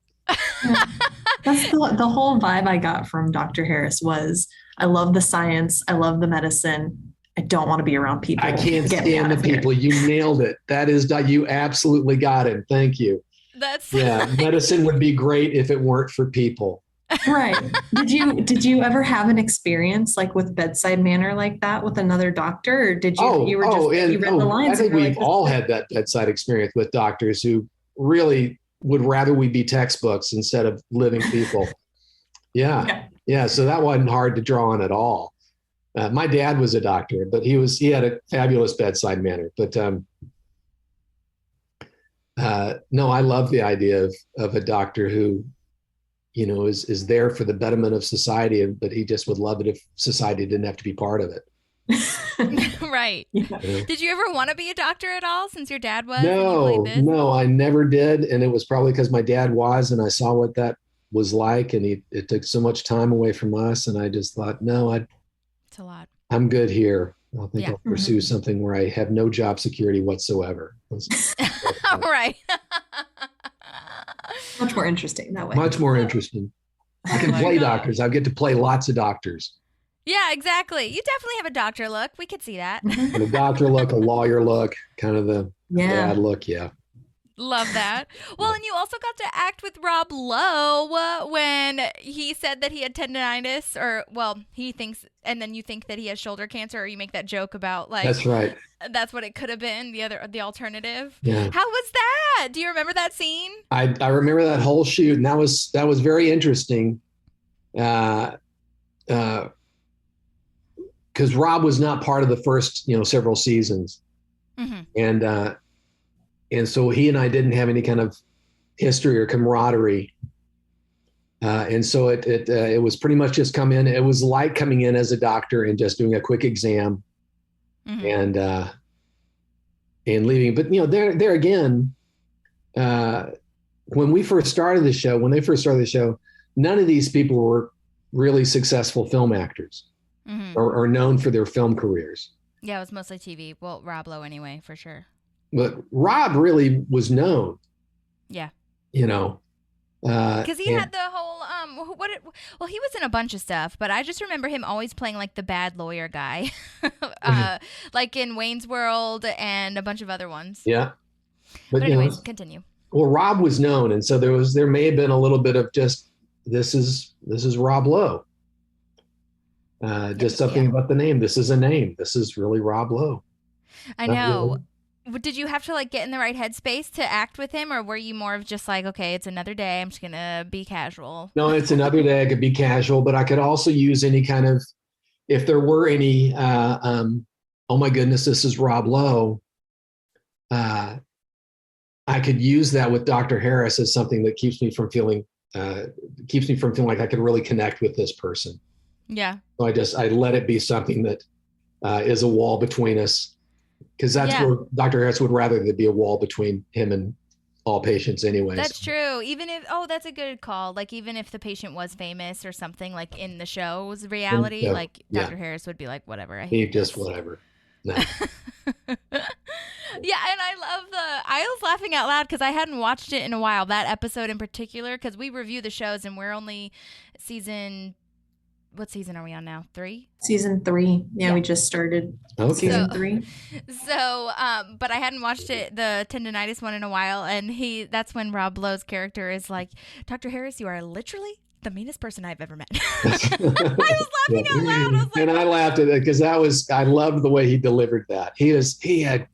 Speaker 5: That's the whole vibe I got from Dr. Harris was, I love the science. I love the medicine. I don't want to be around people.
Speaker 4: I can't
Speaker 5: Get me
Speaker 4: stand
Speaker 5: out
Speaker 4: the
Speaker 5: of here.
Speaker 4: people. You nailed it. That is, you absolutely got it. Thank you.
Speaker 1: That's
Speaker 4: Yeah. Medicine would be great if it weren't for people.
Speaker 5: Right. Did you ever have an experience like with bedside manner like that with another doctor, or did you you read the lines?
Speaker 4: I think
Speaker 5: and you were
Speaker 4: we've
Speaker 5: like,
Speaker 4: all had that bedside experience with doctors who really would rather we be textbooks instead of living people. Yeah. Yeah. So that wasn't hard to draw on at all. My dad was a doctor, but he had a fabulous bedside manner. But no, I love the idea of a doctor who, is there for the betterment of society, but he just would love it if society didn't have to be part of it.
Speaker 1: right.
Speaker 5: Yeah.
Speaker 1: Did you ever want to be a doctor at all since your dad was? and you played this?
Speaker 4: No, I never did. And it was probably because my dad was, and I saw what that was like. And it took so much time away from us. And I just thought, no,
Speaker 1: It's a lot.
Speaker 4: I'm good here. I think
Speaker 1: Yeah.
Speaker 4: I'll pursue something where I have no job security whatsoever.
Speaker 1: Right.
Speaker 5: Much more interesting that way.
Speaker 4: Much more interesting. I can
Speaker 1: Oh my
Speaker 4: play
Speaker 1: God.
Speaker 4: doctors. I get to play lots of doctors.
Speaker 1: Yeah, exactly. You definitely have a doctor look. We could see that.
Speaker 5: Mhm.
Speaker 4: And a doctor look, a lawyer look, kind of the
Speaker 5: Yeah.
Speaker 4: bad look. Yeah.
Speaker 1: Love that. Well, and you also got to act with Rob Lowe when he said that he had tendonitis, or he thinks, and then you think that he has shoulder cancer, or you make that joke about like
Speaker 4: That's right.
Speaker 1: that's what it could have been, the alternative.
Speaker 4: Yeah.
Speaker 1: How was that? Do you remember that scene?
Speaker 4: I remember that whole shoot, and that was very interesting. Because Rob was not part of the first, several seasons.
Speaker 1: Mm-hmm.
Speaker 4: And so he and I didn't have any kind of history or camaraderie. And so it was pretty much just come in. It was like coming in as a doctor and just doing a quick exam
Speaker 1: Mm-hmm.
Speaker 4: and leaving. But, there again, when they first started the show, none of these people were really successful film actors
Speaker 1: Mm-hmm.
Speaker 4: or known for their film careers.
Speaker 1: Yeah, it was mostly TV. Well, Rob Lowe anyway, for sure.
Speaker 4: But Rob really was known.
Speaker 1: Yeah.
Speaker 4: Because
Speaker 1: Because he had the whole he was in a bunch of stuff, but I just remember him always playing like the bad lawyer guy, like in Wayne's World and a bunch of other ones.
Speaker 4: Yeah.
Speaker 1: But anyways, continue.
Speaker 4: Well, Rob was known, and so there may have been a little bit of just this is Rob Lowe. Just something about the name. This is a name. This is really Rob Lowe.
Speaker 1: I know. Did you have to like get in the right headspace to act with him, or were you more of just like, okay, it's another day, I'm just gonna be casual?
Speaker 4: No, it's another day. I could be casual, but I could also use any kind of, if there were any, oh my goodness, this is Rob Lowe. I could use that with Dr. Harris as something that keeps me from feeling like I could really connect with this person.
Speaker 1: Yeah.
Speaker 4: So I let it be something that is a wall between us, because that's where Dr. Harris would rather there be a wall between him and all patients anyways.
Speaker 1: That's true. Even if, that's a good call. Like, even if the patient was famous or something, like in the show's reality, like Dr. Harris would be like, whatever.
Speaker 4: Whatever. No.
Speaker 1: Yeah, and I was laughing out loud because I hadn't watched it in a while, that episode in particular, because we review the shows and we're only what season are we on now? 3?
Speaker 5: Season 3. Yeah, we just started season 3.
Speaker 1: So, but I hadn't watched the tendinitis one in a while, and that's when Rob Lowe's character is like, Dr. Harris, you are literally the meanest person I've ever met. I was laughing out loud. I was like,
Speaker 4: and I laughed at it because I loved the way he delivered that. He had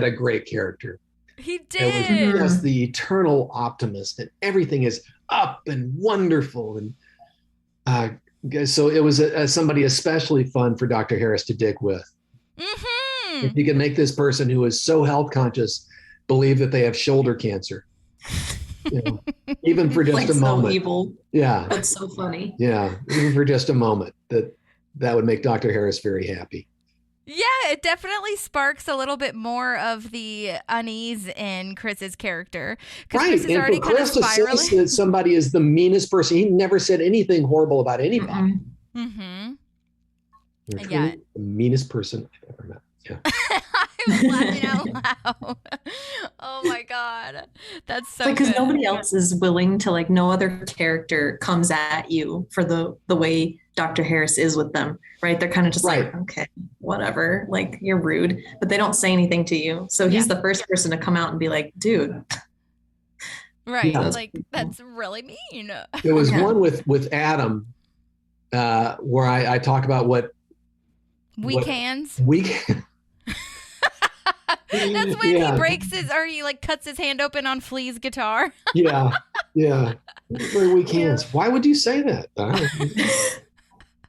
Speaker 4: a great character.
Speaker 1: He did.
Speaker 4: It was just the eternal optimist, and everything is up and wonderful. And so it was somebody especially fun for Dr. Harris to dig with.
Speaker 1: Mm-hmm.
Speaker 4: If you can make this person who is so health conscious believe that they have shoulder cancer, even for just
Speaker 5: like
Speaker 4: a moment.
Speaker 5: So evil.
Speaker 4: Yeah.
Speaker 5: That's so funny.
Speaker 4: Yeah. Even for just a moment, that would make Dr. Harris very happy.
Speaker 1: Yeah, it definitely sparks a little bit more of the unease in Chris's character.
Speaker 4: Right.
Speaker 1: Chris is already
Speaker 4: for Chris
Speaker 1: kind of spiraling.
Speaker 4: to say that somebody is the meanest person, he never said anything horrible about anybody.
Speaker 1: Mm-hmm.
Speaker 4: You're truly the meanest person I've ever met. Yeah.
Speaker 1: I was laughing out loud. Oh my God. That's so
Speaker 5: because
Speaker 1: good.
Speaker 5: nobody else is willing to, like, no other character comes at you for the way Dr. Harris is with them, right? They're kind of just like, okay, whatever, like, you're rude, but they don't say anything to you. So he's the first person to come out and be like, dude.
Speaker 1: Right. Yeah. Like, that's really mean.
Speaker 4: There was one with Adam where I talk about what
Speaker 1: weekends. That's when he breaks he like cuts his hand open on Flea's guitar. Yeah.
Speaker 4: For weekends. Why would you say that?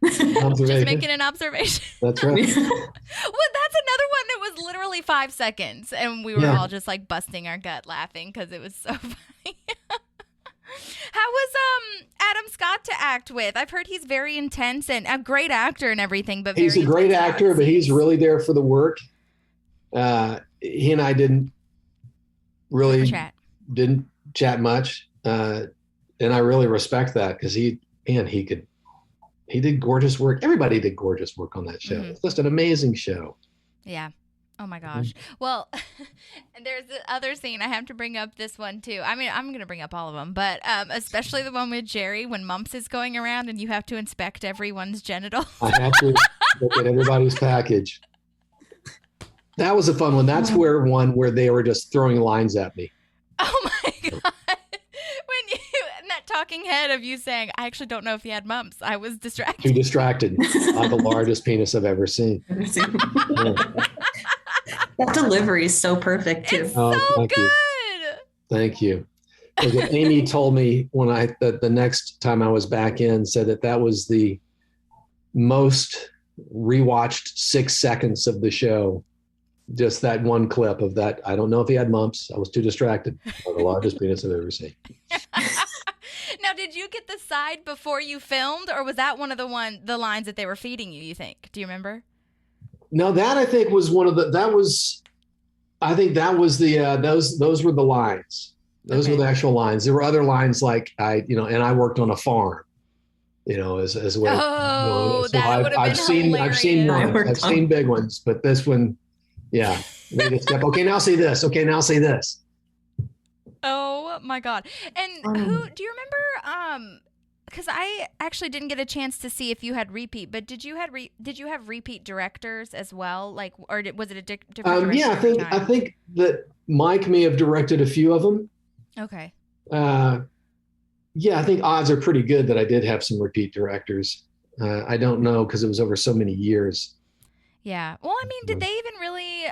Speaker 1: Just making an observation.
Speaker 4: That's right.
Speaker 1: Well, that's another one that was literally 5 seconds, and we were all just like busting our gut laughing because it was so funny. How was Adam Scott to act with? I've heard he's very intense and a great actor and everything, but
Speaker 4: he's a great actor, but he's really there for the work. He and I didn't chat much, and I really respect that because he did gorgeous work. Everybody did gorgeous work on that show. Mm-hmm. It's just an amazing show.
Speaker 1: Yeah. Oh my gosh. Well, there's the other scene. I have to bring up this one too. I mean, I'm going to bring up all of them, but especially the one with Jerry when Mumps is going around and you have to inspect everyone's genitals.
Speaker 4: I have to look at everybody's package. That was a fun one. That's where they were just throwing lines at me.
Speaker 1: Oh my God. And that talking head of you saying, I actually don't know if he had mumps. I was distracted.
Speaker 4: Too distracted. I'm the largest penis I've ever seen.
Speaker 5: That delivery is so perfect too.
Speaker 1: It's so good.
Speaker 4: Thank you. Amy told me when the next time I was back in, said that was the most rewatched 6 seconds of the show. Just that one clip of that. I don't know if he had mumps. I was too distracted. The largest penis I've ever seen.
Speaker 1: Now, did you get the side before you filmed, or was that one of the lines that they were feeding you think? Do you remember?
Speaker 4: No, that I think was one of the, those were the lines. Those were the actual lines. There were other lines like and I worked on a farm, as well.
Speaker 1: Oh,
Speaker 4: so
Speaker 1: that would have been hilarious.
Speaker 4: I've seen big ones, but this one, yeah. They just kept, okay, now say this. Okay, now say this.
Speaker 1: Oh my God. And who, do you remember, because I actually didn't get a chance to see if you had repeat, but did you have repeat directors as well? Like, or was it a different director?
Speaker 4: Yeah, I think that Mike may have directed a few of them.
Speaker 1: Okay.
Speaker 4: Yeah, I think odds are pretty good that I did have some repeat directors. I don't know because it was over so many years.
Speaker 1: Yeah. Well, I mean, did they even really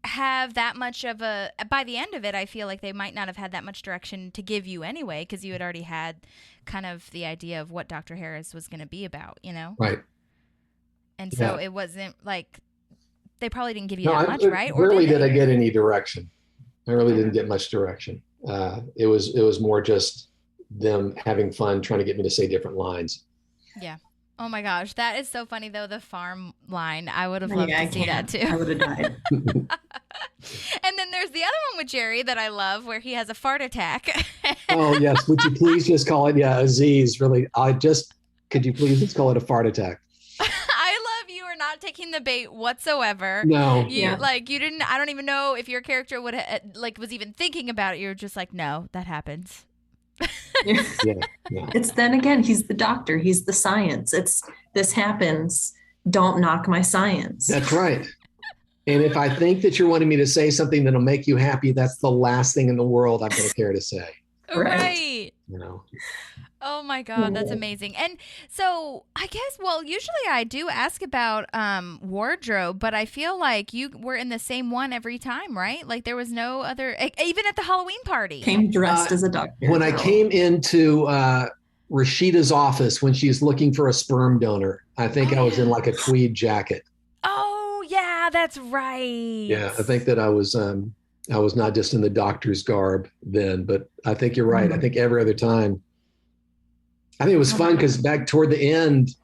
Speaker 1: have that much of by the end of it, I feel like they might not have had that much direction to give you anyway, because you had already had kind of the idea of what Dr. Harris was going to be about,
Speaker 4: Right.
Speaker 1: And so it wasn't like, they probably didn't give you that much, right?
Speaker 4: Rarely did I get any direction. I really didn't get much direction. It was more just them having fun trying to get me to say different lines.
Speaker 1: Yeah. Oh my gosh, that is so funny though. The farm line, I would have loved
Speaker 5: Yeah,
Speaker 1: to see that too.
Speaker 5: I would have died.
Speaker 1: And then there's the other one with Jerry that I love, where he has a fart attack.
Speaker 4: Oh yes, would you please just call it Aziz? Really, could you please just call it a fart attack?
Speaker 1: I love you are not taking the bait whatsoever.
Speaker 4: No,
Speaker 1: You you didn't. I don't even know if your character would was even thinking about it. You're just like, no, that happens.
Speaker 4: yeah.
Speaker 5: It's then again, he's the doctor, he's the science. This happens. Don't knock my science.
Speaker 4: That's right. And if I think that you're wanting me to say something that'll make you happy, that's the last thing in the world I'm going to care to say.
Speaker 1: Right.
Speaker 4: You know.
Speaker 1: Oh my God, that's amazing. And so I guess, usually I do ask about wardrobe, but I feel like you were in the same one every time, right? Like there was no other, even at the Halloween party.
Speaker 5: Came dressed as a doctor.
Speaker 4: When I came into Rashida's office when she's looking for a sperm donor, I think I was in like a tweed jacket.
Speaker 1: Oh yeah, that's right.
Speaker 4: Yeah, I think that I was not just in the doctor's garb then, but I think you're right. I think every other time. I think it was fun because back toward the end,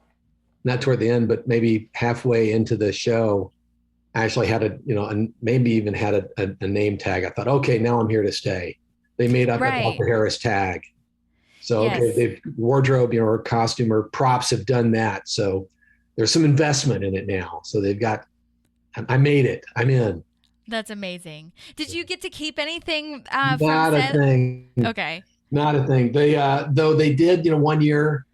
Speaker 4: not toward the end, but maybe halfway into the show, I actually had maybe even had a name tag. I thought, okay, now I'm here to stay. They made up a Dr. Harris tag. So, okay, they've wardrobe, or costume or props have done that. So there's some investment in it now. So they've got, I made it. I'm in.
Speaker 1: That's amazing. Did you get to keep anything
Speaker 4: Not
Speaker 1: from
Speaker 4: a
Speaker 1: set?
Speaker 4: thing.
Speaker 1: Okay.
Speaker 4: Not a thing. They though they did, 1 year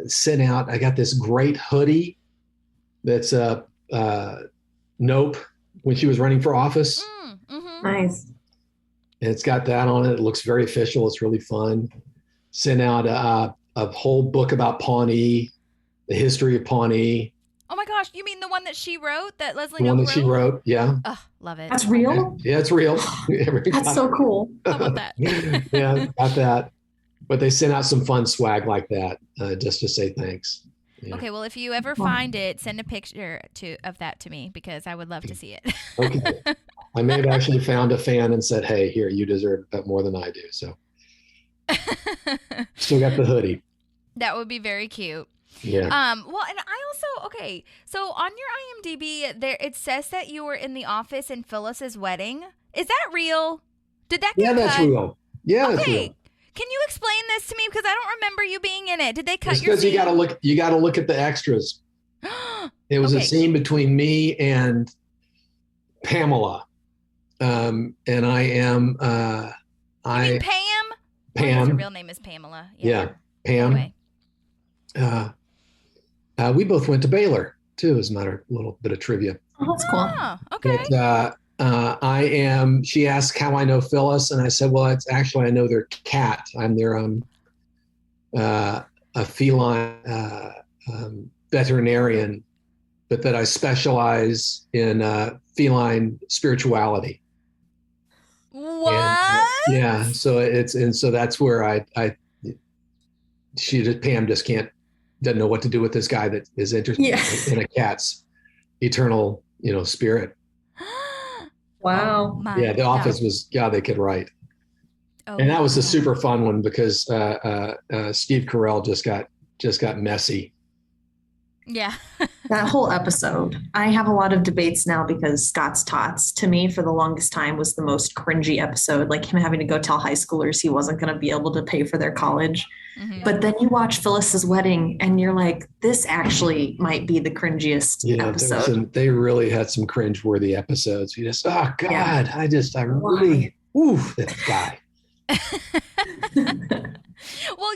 Speaker 4: sent out. I got this great hoodie that's Nope when she was running for office.
Speaker 5: Nice.
Speaker 4: And it's got that on it. It looks very official. It's really fun. Sent out a whole book about Pawnee, the history of Pawnee.
Speaker 1: Oh my gosh, you mean the one that she wrote, that Leslie
Speaker 4: The one
Speaker 1: Knope
Speaker 4: that she wrote, yeah.
Speaker 1: Oh, love it.
Speaker 5: That's real?
Speaker 4: Yeah, it's real.
Speaker 5: That's so cool.
Speaker 1: How about that?
Speaker 4: Yeah, got that. But they sent out some fun swag like that just to say thanks. Yeah.
Speaker 1: Okay, well, if you ever find it, send a picture of that to me because I would love to see it.
Speaker 4: Okay. I may have actually found a fan and said, hey, here, you deserve that more than I do. So still got the hoodie.
Speaker 1: That would be very cute.
Speaker 4: Yeah.
Speaker 1: Well, and I also, okay, so on your IMDb, there it says that you were in the office in Phyllis's wedding. Is that real? Did that get
Speaker 4: that's
Speaker 1: cut?
Speaker 4: real. Yeah, that's
Speaker 1: Okay.
Speaker 4: real.
Speaker 1: Can you explain this to me? Because I don't remember you being in it. Did they cut
Speaker 4: It's
Speaker 1: your
Speaker 4: because
Speaker 1: scene?
Speaker 4: you gotta look at the extras. It was a scene between me and Pamela. And I am
Speaker 1: You mean Pam?
Speaker 4: Pam.
Speaker 1: Her real name is Pamela.
Speaker 4: Yeah, Pam.
Speaker 1: Anyway.
Speaker 4: We both went to Baylor too, as a matter, a little bit of trivia.
Speaker 5: Oh, that's cool.
Speaker 1: Oh, okay.
Speaker 4: But, she asked how I know Phyllis, and I said, well, it's actually, I know their cat. I'm their a feline veterinarian, but that I specialize in feline spirituality.
Speaker 1: What?
Speaker 4: And, so that's where Pam just doesn't know what to do with this guy that is interested in a cat's eternal, spirit.
Speaker 5: Wow.
Speaker 1: Oh,
Speaker 4: The office was, they could write.
Speaker 1: Oh,
Speaker 4: And that was a super fun one because Steve Carell just got messy.
Speaker 1: Yeah.
Speaker 5: That whole episode, I have a lot of debates now because Scott's Tots, to me, for the longest time, was the most cringy episode. Like him having to go tell high schoolers he wasn't going to be able to pay for their college. Mm-hmm. But then you watch Phyllis's wedding and you're like, this actually might be the cringiest episode.
Speaker 4: They really had some cringeworthy episodes. You just, oh God, I really, that guy.
Speaker 1: Well,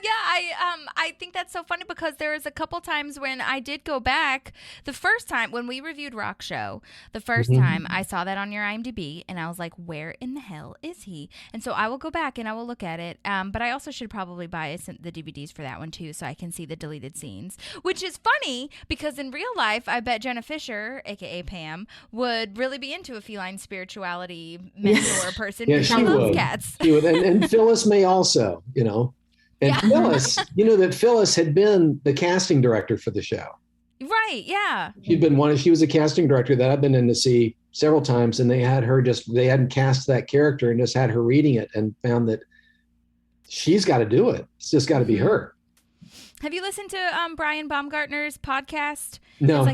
Speaker 1: I think that's so funny because there was a couple times when I did go back. The first time when we reviewed Rock Show, the first time I saw that on your IMDb, and I was like, "Where in the hell is he?" And so I will go back and I will look at it. But I also should probably buy the DVDs for that one too, so I can see the deleted scenes. Which is funny because in real life, I bet Jenna Fisher, aka Pam, would really be into a feline spirituality mentor person.
Speaker 4: Yeah,
Speaker 1: she loves cats.
Speaker 4: She would, and Phyllis may also, And Phyllis, that Phyllis had been the casting director for the show.
Speaker 1: Right. Yeah.
Speaker 4: She was a casting director that I've been in to see several times, and they hadn't cast that character and just had her reading it and found that she's got to do it. It's just got to be her.
Speaker 1: Have you listened to Brian Baumgartner's podcast?
Speaker 4: No.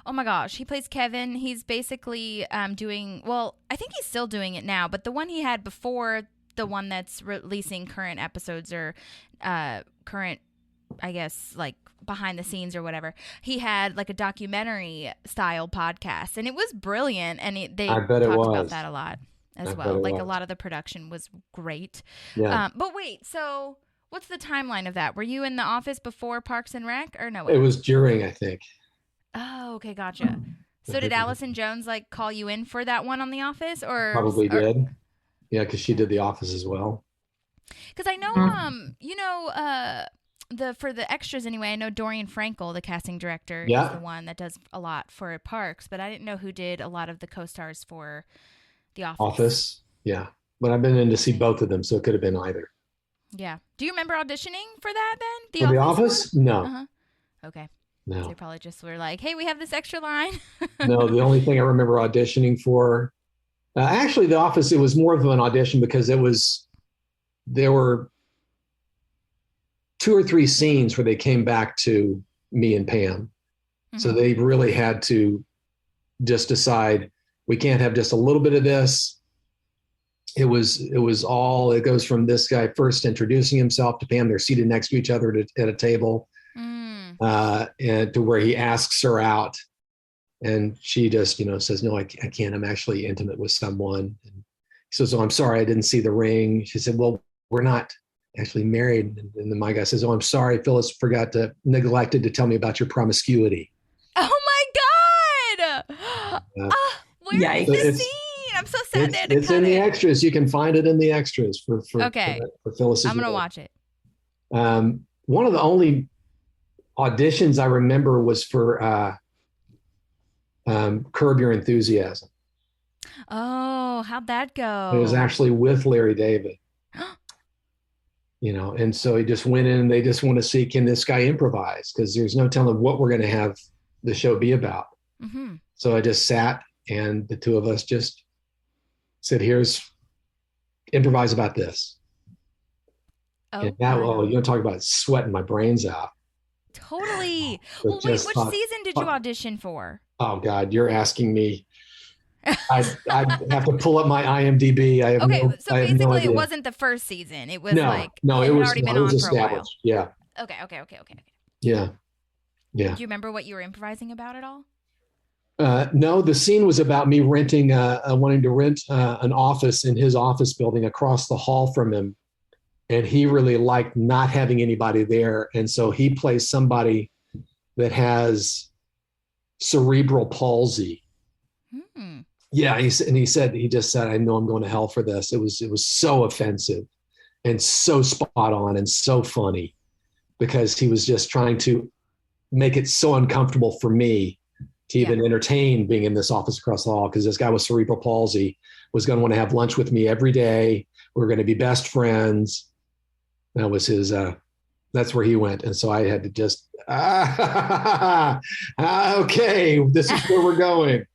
Speaker 1: Oh my gosh, he plays Kevin. He's basically doing, well, I think he's still doing it now, but the one he had before, the one that's releasing current episodes or current, I guess, like behind the scenes or whatever, he had like a documentary style podcast, and it was brilliant, and they talked about that a lot as well. Like a lot of the production was great.
Speaker 4: Yeah.
Speaker 1: But wait, so what's the timeline of that? Were you in the office before Parks and Rec, or no?
Speaker 4: It was during, I think.
Speaker 1: Oh, okay, gotcha. So did Allison Jones like call you in for that one on The Office, or
Speaker 4: probably did? Yeah, because she did The Office as well.
Speaker 1: Because I know, for the extras anyway, I know Dorian Frankel, the casting director, is the one that does a lot for Parks, but I didn't know who did a lot of the co-stars for The Office. Yeah. But I've been in to see both of them, so it could have been either. Yeah. Do you remember auditioning for that then?
Speaker 4: The Office? No.
Speaker 1: Uh-huh. Okay.
Speaker 4: No.
Speaker 1: So they probably just were like, hey, we have this extra line.
Speaker 4: No, the only thing I remember auditioning for, actually, The Office, it was more of an audition because there were 2 or 3 scenes where they came back to me and Pam. Mm-hmm. So they really had to just decide, we can't have just a little bit of this. It goes from this guy first introducing himself to Pam. They're seated next to each other at a table. And to where he asks her out, and she just, says, no, I can't. I'm actually intimate with someone. And he says, oh, I'm sorry, I didn't see the ring. She said, well, we're not actually married. And then my guy says, oh, I'm sorry, Phyllis neglected to tell me about your promiscuity.
Speaker 1: Oh my God. Where is the scene? I'm so sad they had to
Speaker 4: it's in the extras. You can find it in the extras for Phyllis.
Speaker 1: I'm going to watch it.
Speaker 4: One of the only auditions I remember was for Curb Your Enthusiasm.
Speaker 1: Oh, how'd that go?
Speaker 4: It was actually with Larry David. And so he just went in, and they just want to see, can this guy improvise? Because there's no telling what we're going to have the show be about. Mm-hmm. So I just sat, and the two of us just said, improvise about this.
Speaker 1: Oh,
Speaker 4: and that, you talk about sweating my brains out.
Speaker 1: Totally. Well, wait, which season did you audition for?
Speaker 4: Oh God, you're asking me. I have to pull up my IMDb.
Speaker 1: So basically it wasn't the first season. It was it was already been on for a while.
Speaker 4: Yeah.
Speaker 1: Okay.
Speaker 4: Yeah.
Speaker 1: Do you remember what you were improvising about at all?
Speaker 4: No, the scene was about me wanting to rent an office in his office building across the hall from him. And he really liked not having anybody there. And so he plays somebody that has cerebral palsy. Hmm. Yeah. He just said, I know I'm going to hell for this. It was so offensive and so spot on and so funny, because he was just trying to make it so uncomfortable for me to even entertain being in this office across the hall, because this guy with cerebral palsy was going to want to have lunch with me every day. We were going to be best friends. That was his, that's where he went. And so I had to just, okay, this is where we're going.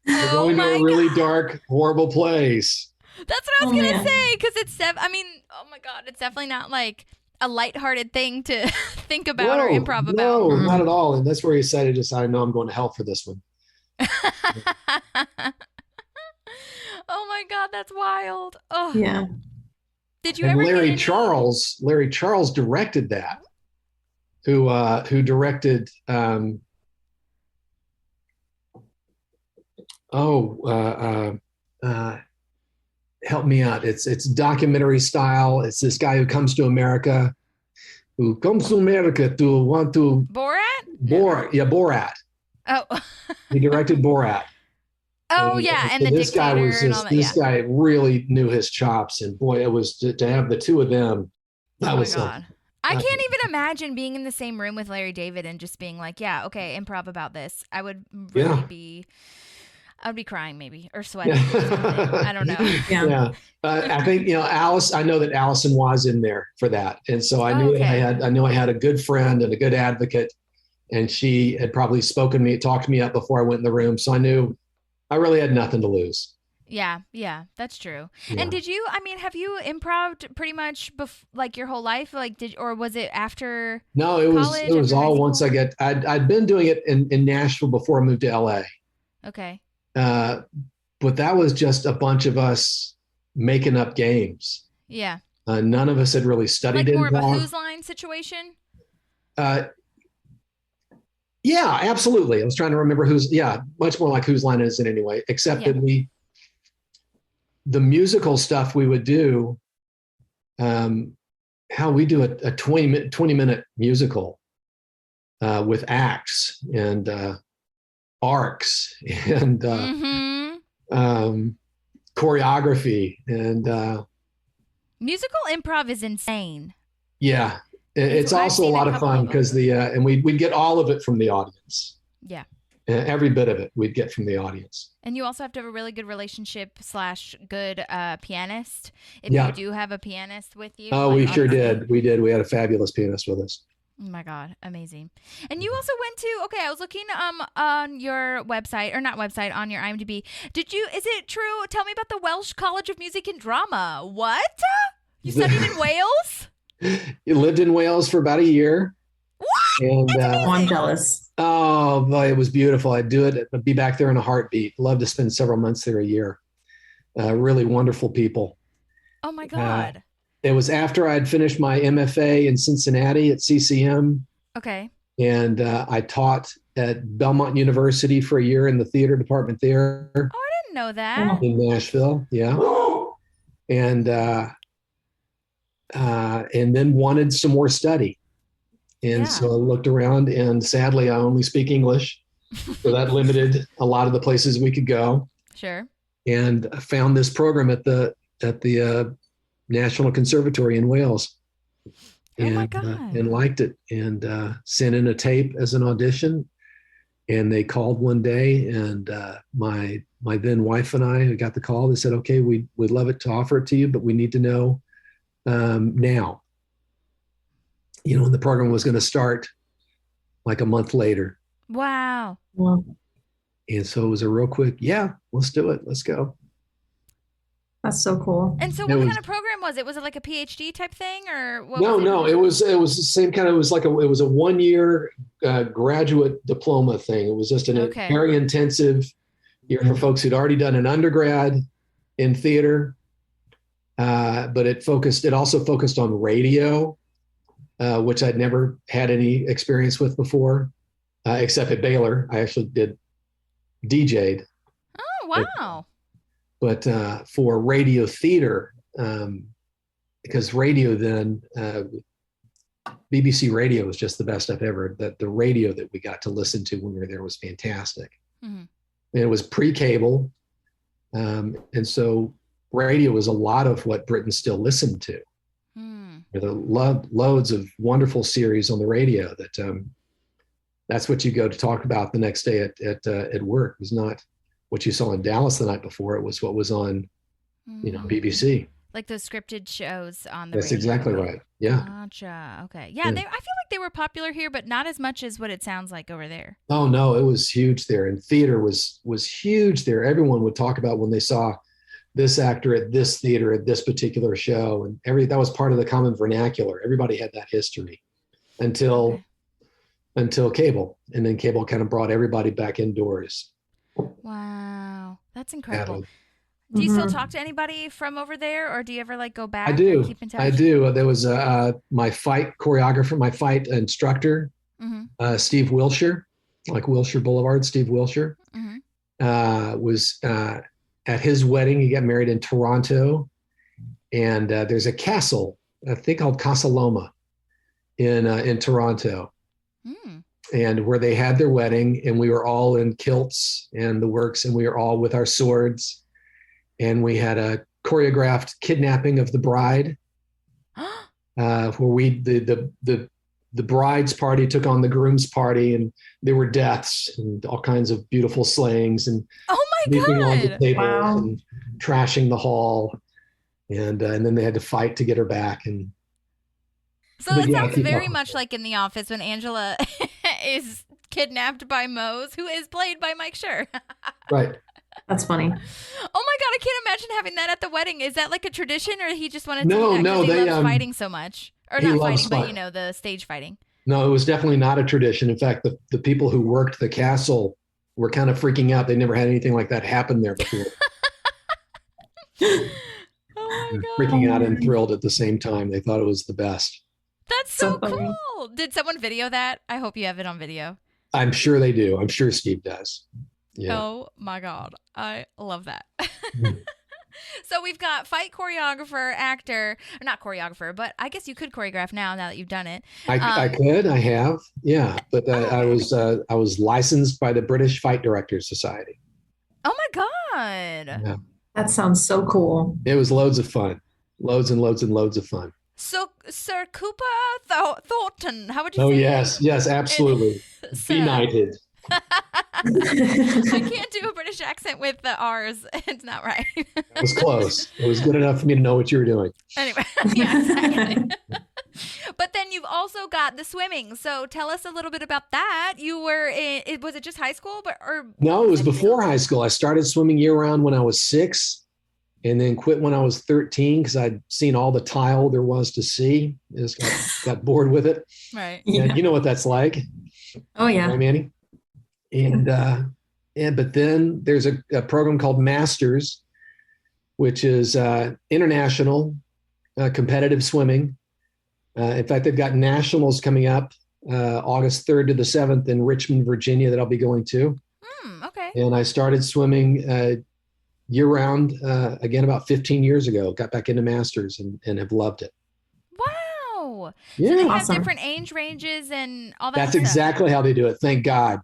Speaker 4: We're going to a really dark, horrible place.
Speaker 1: That's what I was going to say, because oh my God, it's definitely not like a lighthearted thing to think about or improv about.
Speaker 4: No, not at all. And that's where he decided I know I'm going to hell for this one.
Speaker 1: Oh my God, that's wild. Oh
Speaker 5: yeah.
Speaker 1: Did you ever?
Speaker 4: Larry Charles directed that. Who directed? Help me out. It's documentary style. It's this guy who comes to America to want to
Speaker 1: Borat.
Speaker 4: Yeah, Borat.
Speaker 1: Oh.
Speaker 4: He directed Borat.
Speaker 1: Oh, and the
Speaker 4: this guy
Speaker 1: was
Speaker 4: and all that. This guy really knew his chops, and boy, it was to have the two of them. That was God.
Speaker 1: I can't even imagine being in the same room with Larry David and just being like, yeah, okay, improv about this. I would really I would be crying maybe, or sweating. I don't know.
Speaker 4: Yeah. I think, Alice, I know that Allison was in there for that. And so I knew I had a good friend and a good advocate. and she had probably talked me up before I went in the room. So I knew I really had nothing to lose.
Speaker 1: Yeah, that's true.
Speaker 4: Yeah.
Speaker 1: And have you improved pretty much like your whole life? Like, or was it after?
Speaker 4: No, it was all once I'd been doing it in Nashville before I moved to LA.
Speaker 1: Okay.
Speaker 4: But that was just a bunch of us making up games.
Speaker 1: Yeah.
Speaker 4: None of us had really studied
Speaker 1: like
Speaker 4: it.
Speaker 1: More of a Who's Line situation?
Speaker 4: Yeah, absolutely. I was trying to remember much more like Whose Line Is It Anyway, except that the musical stuff we would do, how we do a 20 minute musical with acts and arcs and choreography and
Speaker 1: musical improv is insane.
Speaker 4: Yeah, it's also a lot of fun because and we'd get all of it from the audience.
Speaker 1: Yeah.
Speaker 4: Every bit of it we'd get from the audience.
Speaker 1: And you also have to have a really good relationship / good pianist. If you do have a pianist with you.
Speaker 4: Oh, we sure did. We did. We had a fabulous pianist with us.
Speaker 1: Oh my God. Amazing. And you also went to, I was looking on your website, or not website, on your IMDb. Is it true? Tell me about the Welsh College of Music and Drama. What? You studied in Wales?
Speaker 4: You lived in Wales for about a year.
Speaker 1: What?
Speaker 4: And
Speaker 5: I'm jealous.
Speaker 4: Oh, boy, it was beautiful. I'd do it. I'd be back there in a heartbeat. Love to spend several months there a year. Really wonderful people.
Speaker 1: Oh my God.
Speaker 4: It was after I'd finished my MFA in Cincinnati at CCM.
Speaker 1: Okay.
Speaker 4: And I taught at Belmont University for a year in the theater department there.
Speaker 1: Oh, I didn't know that.
Speaker 4: In Nashville. Yeah. And then wanted some more study. And so I looked around, and sadly, I only speak English. So that limited a lot of the places we could go.
Speaker 1: Sure.
Speaker 4: And I found this program at the National Conservatory in Wales. And liked it, and sent in a tape as an audition. And they called one day, and my then wife and I got the call. They said, "Okay, we'd love it to offer it to you, but we need to know now." And the program was going to start like a month later.
Speaker 1: Wow.
Speaker 4: And so it was a real quick, let's do it. Let's go.
Speaker 5: That's so cool.
Speaker 1: And so what kind of program was it? Was it like a PhD type thing, or what?
Speaker 4: No, it was the same kind of, it was a 1 year graduate diploma thing. It was just a very intensive year for folks who'd already done an undergrad in theater. But it also focused on radio, which I'd never had any experience with before, except at Baylor. I actually did DJ'd.
Speaker 1: Oh, wow.
Speaker 4: But for radio theater, because radio then, BBC radio was just the best stuff ever. The radio that we got to listen to when we were there was fantastic. Mm-hmm. And it was pre-cable. And so radio was a lot of what Britain still listened to. There are loads of wonderful series on the radio that's what you go to talk about the next day at work. It was not what you saw in Dallas the night before. It was what was on, BBC.
Speaker 1: Like those scripted shows on the
Speaker 4: That's
Speaker 1: radio.
Speaker 4: exactly right. Yeah.
Speaker 1: Gotcha. Okay. Yeah, I feel like they were popular here, but not as much as what it sounds like over there.
Speaker 4: Oh, no, it was huge there. And theater was huge there. Everyone would talk about when they saw this actor at this theater at this particular show. And that was part of the common vernacular. Everybody had that history until cable. And then cable kind of brought everybody back indoors.
Speaker 1: Wow. That's incredible. Do you still talk to anybody from over there, or do you ever go back?
Speaker 4: I do.
Speaker 1: Keep in touch?
Speaker 4: I do. There was my fight choreographer, my fight instructor, Steve Wilshire, like Wilshire Boulevard. Steve Wilshire was at his wedding. He got married in Toronto, and there's a castle, I think called Casa Loma, in Toronto, and where they had their wedding, and we were all in kilts and the works, and we were all with our swords. And we had a choreographed kidnapping of the bride, where the bride's party took on the groom's party, and there were deaths and all kinds of beautiful slayings and leaping on the tables and trashing the hall, and then they had to fight to get her back. And
Speaker 1: so it sounds very much like in The Office when Angela is kidnapped by Mose, who is played by Mike Schur.
Speaker 4: Right.
Speaker 5: That's funny.
Speaker 1: Oh my God, I can't imagine having that at the wedding. Is that like a tradition, or he just wanted to
Speaker 4: No,
Speaker 1: do that
Speaker 4: no,
Speaker 1: because he
Speaker 4: they,
Speaker 1: loves fighting so much? Or
Speaker 4: he
Speaker 1: not
Speaker 4: loves
Speaker 1: fighting, but
Speaker 4: fight.
Speaker 1: the stage fighting.
Speaker 4: No, it was definitely not a tradition. In fact, the people who worked the castle were kind of freaking out. They never had anything like that happen there before.
Speaker 1: Oh my God.
Speaker 4: Freaking out and thrilled at the same time. They thought it was the best.
Speaker 1: That's so
Speaker 5: So funny.
Speaker 1: cool. Did someone video that? I hope you have it on video.
Speaker 4: I'm sure they do. I'm sure Steve does. Yeah.
Speaker 1: Oh my God. I love that.
Speaker 4: Mm.
Speaker 1: So we've got fight choreographer, actor, or not choreographer, but I guess you could choreograph now that you've done it.
Speaker 4: I could. I have. Yeah. But I was licensed by the British Fight Directors Society.
Speaker 1: Oh my God.
Speaker 4: Yeah.
Speaker 5: That sounds so cool.
Speaker 4: It was loads of fun. Loads and loads and loads of fun.
Speaker 1: So, Sir Cooper Thornton, how would you
Speaker 4: Oh,
Speaker 1: say?
Speaker 4: yes. Yes, absolutely.
Speaker 1: Sir.
Speaker 4: Benighted.
Speaker 1: I can't do a British accent with the R's. It's not right.
Speaker 4: It was close. It was good enough for me to know what you were doing.
Speaker 1: Anyway, yeah, exactly. But then you've also got the swimming. So tell us a little bit about that. You were was it just high school,
Speaker 4: No, it was before high school. I started swimming year round when I was 6 and then quit when I was 13 because I'd seen all the tile there was to see. I just got bored with it.
Speaker 1: Right.
Speaker 5: Yeah.
Speaker 4: And you know what that's like.
Speaker 5: Oh yeah.
Speaker 4: Right, Manny? But then there's a program called Masters, which is international competitive swimming. In fact, they've got nationals coming up August 3rd to the 7th in Richmond, Virginia, that I'll be going to.
Speaker 1: Okay.
Speaker 4: And I started swimming year round again about 15 years ago. Got back into Masters and have loved it.
Speaker 1: Wow.
Speaker 4: Yeah.
Speaker 1: So they have
Speaker 5: Awesome.
Speaker 1: different age ranges and all that.
Speaker 4: That's
Speaker 1: stuff.
Speaker 4: exactly how they do it. Thank God.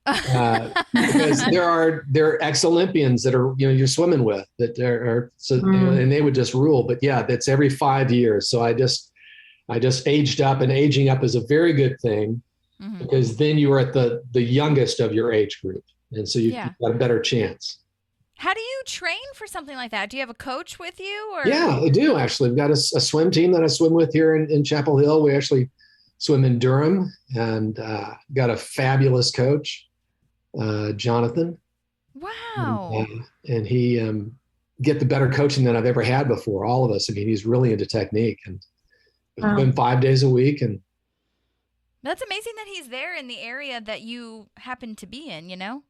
Speaker 4: Because there are ex-Olympians that are you're swimming with that are so and they would just rule. But yeah, that's every 5 years. So I just aged up, and aging up is a very good thing because then you are at the youngest of your age group, and so you've got a better chance.
Speaker 1: How do you train for something like that? Do you have a coach with you? Or?
Speaker 4: Yeah, I do actually. We've got a swim team that I swim with here in Chapel Hill. We actually swim in Durham, and got a fabulous coach, Jonathan.
Speaker 1: Wow.
Speaker 4: And he get the better coaching than I've ever had before. All of us. I mean, he's really into technique, and been 5 days a week. And
Speaker 1: that's amazing that he's there in the area that you happen to be in.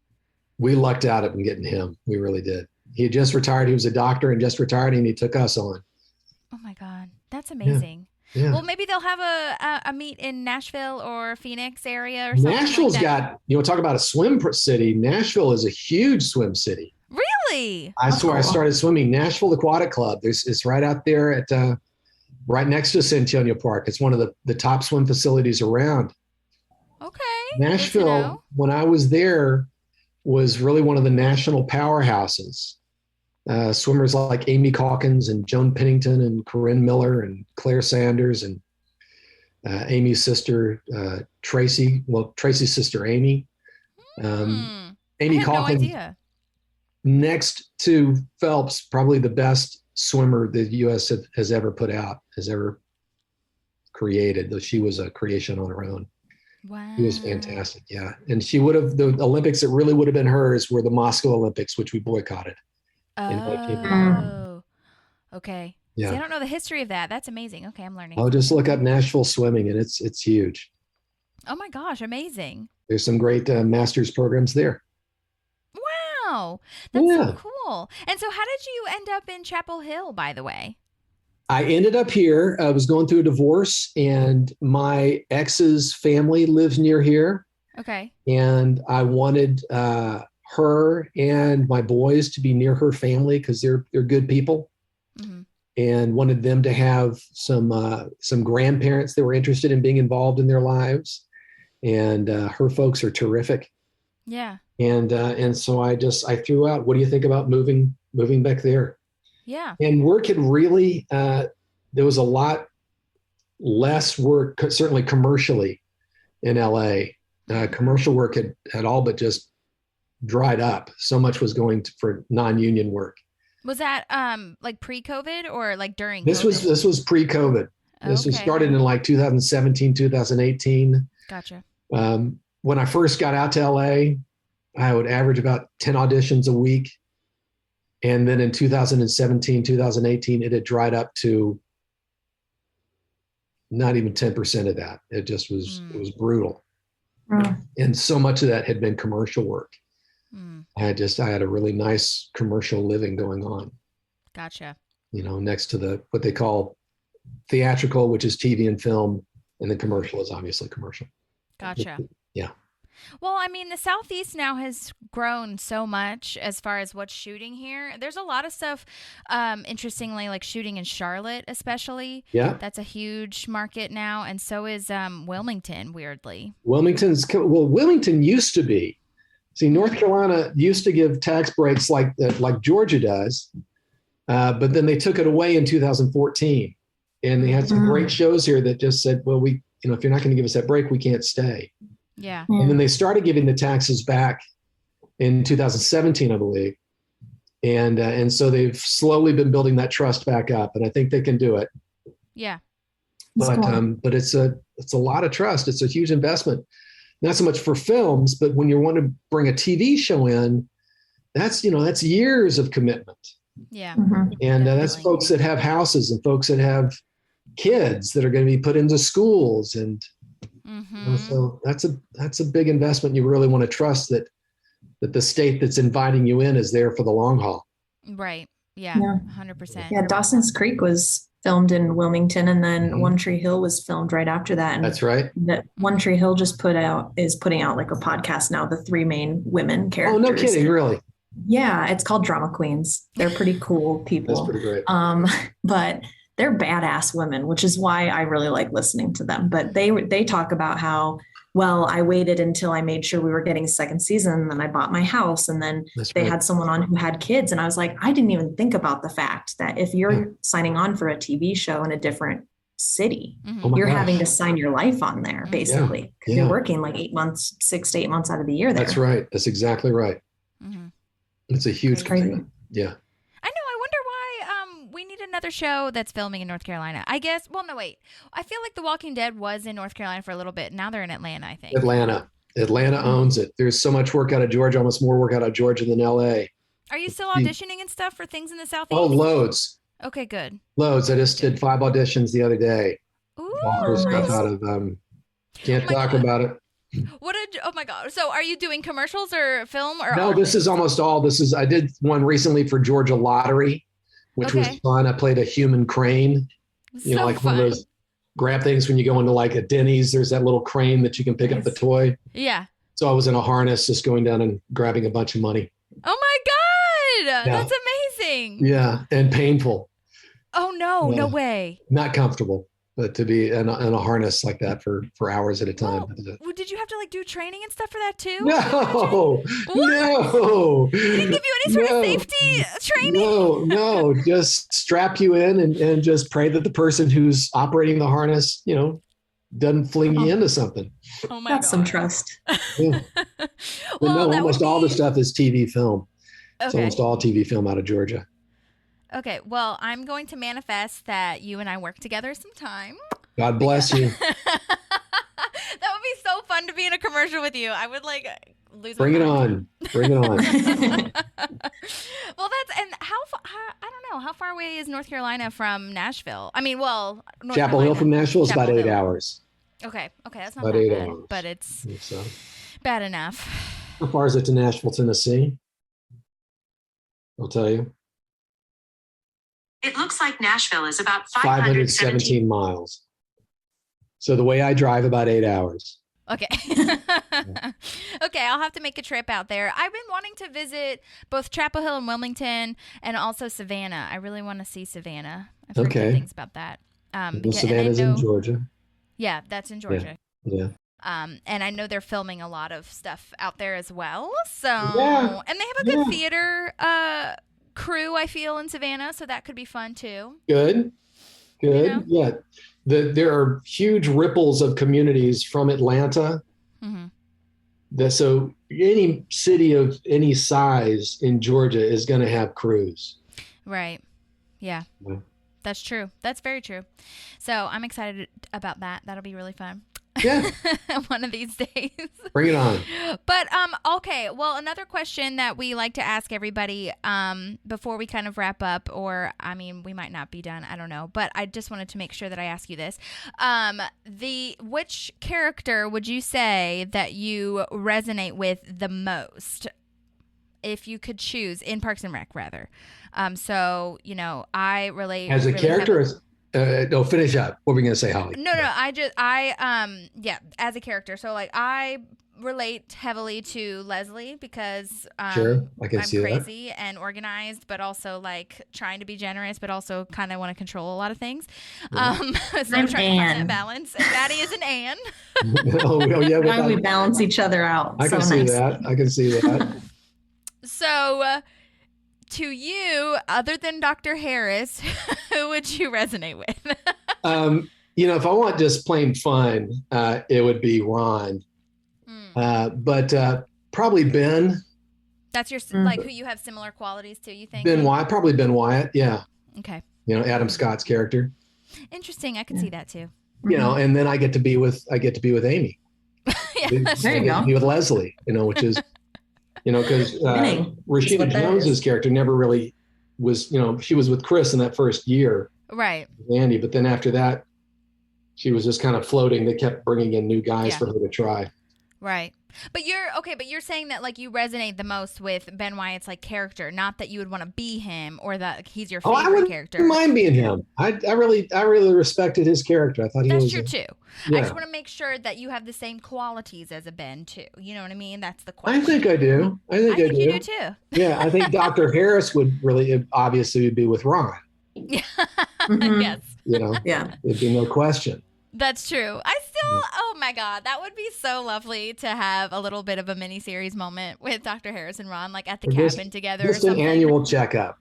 Speaker 4: We lucked out at getting him. We really did. He had just retired. He was a doctor and just retired, and he took us on.
Speaker 1: Oh my God, that's amazing.
Speaker 4: Yeah.
Speaker 1: Well, maybe they'll have a meet in Nashville or Phoenix area or something.
Speaker 4: Nashville's
Speaker 1: like that.
Speaker 4: got, talk about a swim city. Nashville is a huge swim city.
Speaker 1: Really?
Speaker 4: I swear, I started swimming Nashville Aquatic Club. It's right out there at right next to Centennial Park. It's one of the top swim facilities around.
Speaker 1: Okay.
Speaker 4: Nashville, when I was there, was really one of the national powerhouses. Swimmers like Amy Calkins and Joan Pennington and Corinne Miller and Claire Sanders and Amy's sister, Tracy. Well, Tracy's sister, Amy. Amy
Speaker 1: I had
Speaker 4: Calkins,
Speaker 1: no idea.
Speaker 4: next to Phelps, probably the best swimmer the U.S. has ever put out, has ever created. Though she was a creation on her own.
Speaker 1: Wow.
Speaker 4: She was fantastic. Yeah. And she would have, the Olympics that really would have been hers were the Moscow Olympics, which we boycotted.
Speaker 1: Oh, okay.
Speaker 4: Yeah.
Speaker 1: See, I don't know the history of that. That's amazing. Okay, I'm learning.
Speaker 4: I'll just look up Nashville swimming, and it's huge.
Speaker 1: Oh my gosh, amazing.
Speaker 4: There's some great master's programs there.
Speaker 1: Wow. That's so cool. And so how did you end up in Chapel Hill, by the way?
Speaker 4: I ended up here. I was going through a divorce, and my ex's family lives near here.
Speaker 1: Okay.
Speaker 4: And I wanted her and my boys to be near her family because they're good people, and wanted them to have some grandparents that were interested in being involved in their lives. And her folks are terrific.
Speaker 1: Yeah.
Speaker 4: And so I threw out, what do you think about moving back there?
Speaker 1: Yeah.
Speaker 4: And work had really, there was a lot less work, certainly commercially in LA. Commercial work had all but just dried up. So much was going for non-union work.
Speaker 1: Was that like pre-COVID or like during
Speaker 4: This
Speaker 1: COVID?
Speaker 4: was pre-COVID. This was started in like 2017, 2018.
Speaker 1: Gotcha.
Speaker 4: when I first got out to LA, I would average about 10 auditions a week. And then in 2017, 2018, it had dried up to not even 10% of that. It just was, it was brutal. And so much of that had been commercial work. I had a really nice commercial living going on.
Speaker 1: Gotcha.
Speaker 4: Next to what they call theatrical, which is TV and film, and then commercial is obviously commercial.
Speaker 1: Gotcha.
Speaker 4: Yeah.
Speaker 1: Well, I mean, the Southeast now has grown so much as far as what's shooting here. There's a lot of stuff, interestingly, like shooting in Charlotte, especially.
Speaker 4: Yeah.
Speaker 1: That's a huge market now. And so is Wilmington, weirdly.
Speaker 4: Wilmington used to be. See, North Carolina used to give tax breaks like Georgia does. But then they took it away in 2014. And they had some great shows here that just said, well, if you're not going to give us that break, we can't stay.
Speaker 1: Yeah.
Speaker 4: And then they started giving the taxes back in 2017, I believe. And so they've slowly been building that trust back up, and I think they can do it.
Speaker 1: Yeah.
Speaker 4: But it's a lot of trust. It's a huge investment. Not so much for films, but when you want to bring a TV show in, that's years of commitment.
Speaker 1: Yeah.
Speaker 4: And that's folks that have houses and folks that have kids that are going to be put into schools. And so that's a big investment. You really want to trust that the state that's inviting you in is there for the long haul.
Speaker 1: Right. Yeah. 100%.
Speaker 5: Yeah. Dawson's Creek was filmed in Wilmington, and then One Tree Hill was filmed right after that. And
Speaker 4: that's right.
Speaker 5: That One Tree Hill is putting out like a podcast now, the three main women characters.
Speaker 4: Oh, no kidding. Really?
Speaker 5: Yeah. It's called Drama Queens. They're pretty cool people.
Speaker 4: That's pretty great.
Speaker 5: But they're badass women, which is why I really like listening to them. But they talk about how, well, I waited until I made sure we were getting a second season, and then I bought my house, and then they had someone on who had kids. And I was like, I didn't even think about the fact that if you're signing on for a TV show in a different city, you're having to sign your life on there, basically. Yeah. You're working like 6 to 8 months out of the year there.
Speaker 4: That's right. That's exactly right. It's a huge commitment. Yeah.
Speaker 1: I know. I wonder why we need another show that's filming in North Carolina. I guess. Well, no, wait. I feel like The Walking Dead was in North Carolina for a little bit. Now they're in Atlanta, I think.
Speaker 4: Atlanta owns it. There's so much work out of Georgia, almost more work out of Georgia than LA.
Speaker 1: Are you still auditioning and stuff for things in the Southeast?
Speaker 4: Oh, loads.
Speaker 1: Okay, good.
Speaker 4: Loads. I just did 5 auditions the other day.
Speaker 1: Ooh,
Speaker 4: All stuff out of can't talk about it.
Speaker 1: Oh my God. So are you doing commercials or film or?
Speaker 4: No, this is almost all. I did one recently for Georgia Lottery, which was fun. I played a human crane, like fun. One of those grab things when you go into like a Denny's, there's that little crane that you can pick up the toy.
Speaker 1: Yeah.
Speaker 4: So I was in a harness just going down and grabbing a bunch of money.
Speaker 1: Oh my God.
Speaker 4: Yeah.
Speaker 1: That's amazing.
Speaker 4: Yeah. And painful.
Speaker 1: Oh no, no way.
Speaker 4: Not comfortable. But to be in a harness like that for hours at a time.
Speaker 1: Well, did you have to like do training and stuff for that too?
Speaker 4: No. They
Speaker 1: didn't give you any sort of safety training?
Speaker 4: No. Just strap you in and just pray that the person who's operating the harness, doesn't fling you into something.
Speaker 1: Oh my
Speaker 5: That's
Speaker 1: God.
Speaker 5: some trust.
Speaker 4: Yeah.
Speaker 1: Well,
Speaker 4: almost all the stuff is TV film.
Speaker 1: Okay.
Speaker 4: It's almost all TV film out of Georgia.
Speaker 1: Okay, well, I'm going to manifest that you and I work together sometime.
Speaker 4: God bless you.
Speaker 1: That would be so fun to be in a commercial with you. I would lose my
Speaker 4: Bring it
Speaker 1: mind.
Speaker 4: on. Bring it on.
Speaker 1: Well, I don't know, how far away is North Carolina from Nashville? I mean, North
Speaker 4: Chapel
Speaker 1: Carolina.
Speaker 4: Hill from Nashville is about
Speaker 1: Chapel
Speaker 4: 8
Speaker 1: Hill.
Speaker 4: hours.
Speaker 1: Okay, that's not
Speaker 4: About
Speaker 1: that
Speaker 4: 8
Speaker 1: bad,
Speaker 4: hours.
Speaker 1: but it's
Speaker 4: So.
Speaker 1: bad enough.
Speaker 4: How far is it to Nashville, Tennessee? I'll tell you.
Speaker 6: It looks like Nashville is about
Speaker 4: 517 miles. So the way I drive, about 8 hours.
Speaker 1: Okay. Okay, I'll have to make a trip out there. I've been wanting to visit both Chapel Hill and Wilmington and also Savannah. I really want to see Savannah. I've heard good things about that.
Speaker 4: Savannah's in Georgia.
Speaker 1: Yeah, that's in Georgia.
Speaker 4: Yeah.
Speaker 1: And I know they're filming a lot of stuff out there as well. So, and they have a good theater crew, I feel, in Savannah, so that could be fun too.
Speaker 4: Good. Yeah. There are huge ripples of communities from Atlanta. So any city of any size in Georgia is going to have crews.
Speaker 1: Right. Yeah. That's true. That's very true. So I'm excited about that. That'll be really fun.
Speaker 4: Yeah.
Speaker 1: one of these days.
Speaker 4: Bring it on.
Speaker 1: But okay, well, another question that we like to ask everybody before we kind of wrap up, or I mean, we might not be done, I don't know, but I just wanted to make sure that I ask you this. Which character would you say that you resonate with the most, if you could choose, in Parks and Rec rather? So, you know, I relate
Speaker 4: As a
Speaker 1: really
Speaker 4: character,
Speaker 1: heavily-
Speaker 4: no, finish up. What were we going to say, Holly?
Speaker 1: No, yeah, as a character. So like I relate heavily to Leslie because
Speaker 4: Sure, I can
Speaker 1: I'm
Speaker 4: see that.
Speaker 1: crazy and organized, but also like trying to be generous, but also kind of want to control a lot of things. So I'm trying to find that
Speaker 5: Anne.
Speaker 1: balance. And Maddie is an Anne.
Speaker 4: Oh, yeah.
Speaker 5: Now we balance each other out.
Speaker 4: I can see that. I can see that.
Speaker 1: So to you, other than Dr. Harris, who would you resonate with?
Speaker 4: You know, if I want just plain fun, it would be Ron. But probably Ben.
Speaker 1: That's your like who you have similar qualities to, you think?
Speaker 4: Ben Wyatt, probably Ben Wyatt. Yeah.
Speaker 1: Okay.
Speaker 4: You know, Adam Scott's character.
Speaker 1: Interesting. I could see that too.
Speaker 4: You know, and then I get to be with Amy.
Speaker 1: Yeah,
Speaker 5: There you
Speaker 4: I get to
Speaker 5: go.
Speaker 4: be with Leslie. You know, which is, you know, because
Speaker 5: Winning.
Speaker 4: Rashida
Speaker 5: what that
Speaker 4: Jones's
Speaker 5: is.
Speaker 4: character never really was. You know, she was with Chris in that first year,
Speaker 1: right.
Speaker 4: with Andy, but then after that, she was just kind of floating. They kept bringing in new guys
Speaker 1: Yeah.
Speaker 4: for her to try.
Speaker 1: Right. But you're saying that like you resonate the most with Ben Wyatt's like character, not that you would want to be him or that he's your
Speaker 4: Oh, I
Speaker 1: favorite
Speaker 4: wouldn't
Speaker 1: character.
Speaker 4: mind being him. I really respected his character. I thought he
Speaker 1: That's
Speaker 4: was.
Speaker 1: true too.
Speaker 4: Yeah.
Speaker 1: I just want to make sure that you have the same qualities as a Ben too. You know what I mean? That's the
Speaker 4: I
Speaker 1: question.
Speaker 4: think I do. I think I do.
Speaker 1: you do too.
Speaker 4: Yeah, I think Dr. Harris would really obviously be with Ron.
Speaker 1: Yeah.
Speaker 5: Mhm.
Speaker 1: Yes.
Speaker 4: You know,
Speaker 5: Yeah.
Speaker 4: it'd be no question.
Speaker 1: That's true. Oh my God, that would be so lovely to have a little bit of a mini series moment with Dr. Harris and Ron, like at the
Speaker 4: Just-
Speaker 1: cabin together or
Speaker 4: Just an
Speaker 1: something.
Speaker 4: annual checkup.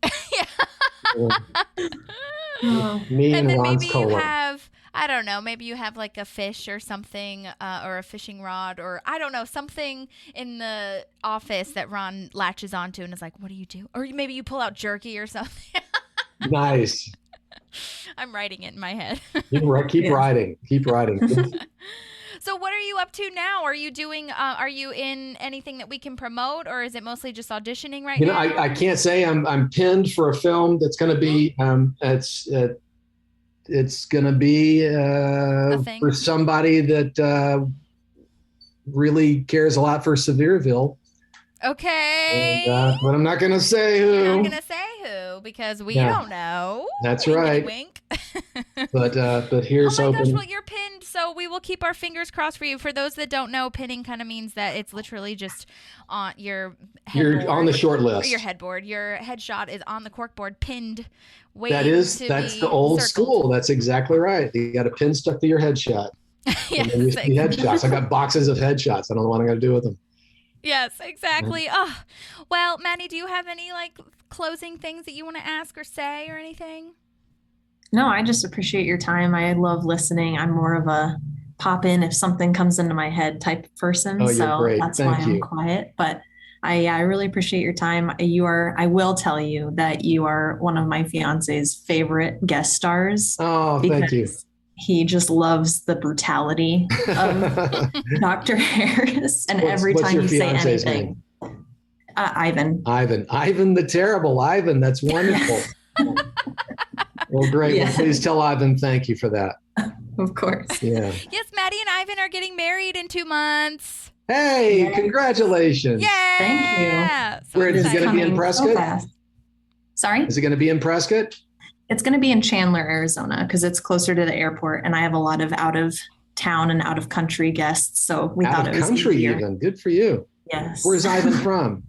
Speaker 1: Yeah.
Speaker 4: You know,
Speaker 5: Oh.
Speaker 4: me
Speaker 1: And
Speaker 4: and,
Speaker 1: then
Speaker 4: Ron's
Speaker 1: maybe you
Speaker 4: colon.
Speaker 1: have, I don't know, maybe you have like a fish or something, or a fishing rod, or I don't know, something in the office that Ron latches onto and is like, what do you do? Or maybe you pull out jerky or something.
Speaker 4: Nice.
Speaker 1: I'm writing it in my head.
Speaker 4: Keep
Speaker 5: Yeah.
Speaker 4: writing. Keep writing.
Speaker 1: So what are you up to now? Are you doing, are you in anything that we can promote, or is it mostly just auditioning right
Speaker 4: You know,
Speaker 1: now?
Speaker 4: I can't say I'm pinned for a film that's going to be it's going to be
Speaker 1: thing?
Speaker 4: for somebody that really cares a lot for Sevierville.
Speaker 1: Okay.
Speaker 4: And, but I'm not going to say who.
Speaker 1: You're not going to say who because we
Speaker 4: Yeah.
Speaker 1: don't know.
Speaker 4: That's
Speaker 1: Winkety
Speaker 4: right.
Speaker 1: Wink.
Speaker 4: But here's
Speaker 1: Oh my gosh,
Speaker 4: hoping.
Speaker 1: well, you're pinned, so we will keep our fingers crossed for you. For those that don't know, pinning kind of means that it's literally just on your headboard.
Speaker 4: You're on the short
Speaker 1: Or
Speaker 4: list.
Speaker 1: your headboard. Your headshot is on the corkboard, pinned, waiting
Speaker 4: That's
Speaker 1: to
Speaker 4: the
Speaker 1: be
Speaker 4: old
Speaker 1: circled.
Speaker 4: school. That's exactly right. You got a pin stuck to your headshot.
Speaker 1: Yes,
Speaker 4: And then you see headshots. I got boxes of headshots. I don't know what I'm going to do with them.
Speaker 1: yes, exactly. Oh, well, Maddie, do you have any like closing things that you want to ask or say or anything?
Speaker 5: No, I just appreciate your time. I love listening. I'm more of a pop in if something comes into my head type of person.
Speaker 4: Oh, you're
Speaker 5: so
Speaker 4: great.
Speaker 5: that's
Speaker 4: Thank
Speaker 5: why I'm
Speaker 4: you.
Speaker 5: quiet. But I really appreciate your time. I will tell you that you are one of my fiance's favorite guest stars.
Speaker 4: Oh, thank you.
Speaker 5: because He just loves the brutality of Dr. Harris. And every
Speaker 4: What's
Speaker 5: time
Speaker 4: your
Speaker 5: you say
Speaker 4: fiance's
Speaker 5: anything, Ivan.
Speaker 4: Ivan the terrible. Ivan, that's wonderful. Well, great.
Speaker 5: Yeah.
Speaker 4: Well, please tell Ivan thank you for that.
Speaker 5: Of course.
Speaker 4: Yeah.
Speaker 1: Yes, Maddie and Ivan are getting married in 2 months.
Speaker 4: Hey,
Speaker 5: Yay.
Speaker 4: congratulations.
Speaker 1: Yeah.
Speaker 5: Thank you.
Speaker 1: So
Speaker 4: Where is it
Speaker 1: excited.
Speaker 4: gonna be in
Speaker 5: Coming so
Speaker 4: Prescott?
Speaker 5: fast. Sorry?
Speaker 4: Is it going to be in Prescott?
Speaker 5: It's going to be in Chandler, Arizona, because it's closer to the airport, and I have a lot of out of town and out of country guests. So we
Speaker 4: Out
Speaker 5: thought
Speaker 4: of
Speaker 5: it was
Speaker 4: country,
Speaker 5: easier.
Speaker 4: even. Good for you.
Speaker 5: Yes.
Speaker 4: Where's Ivan from?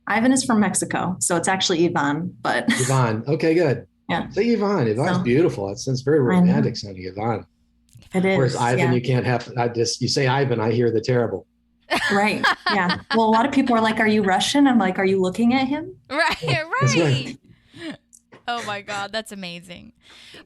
Speaker 5: Ivan is from Mexico, so it's actually Ivan, but
Speaker 4: Yvonne. Okay, good.
Speaker 5: Yeah.
Speaker 4: Say Yvonne. Yvonne's
Speaker 5: So-
Speaker 4: beautiful. It's very
Speaker 5: I know.
Speaker 4: romantic sounding, Yvonne.
Speaker 5: it is.
Speaker 4: Whereas Ivan,
Speaker 5: yeah.
Speaker 4: you can't have. You say Ivan, I hear the terrible.
Speaker 5: Right. Yeah. Well, a lot of people are like, "Are you Russian?" I'm like, "Are you looking at him?"
Speaker 1: Right,
Speaker 4: That's
Speaker 1: right. Oh my God, that's amazing.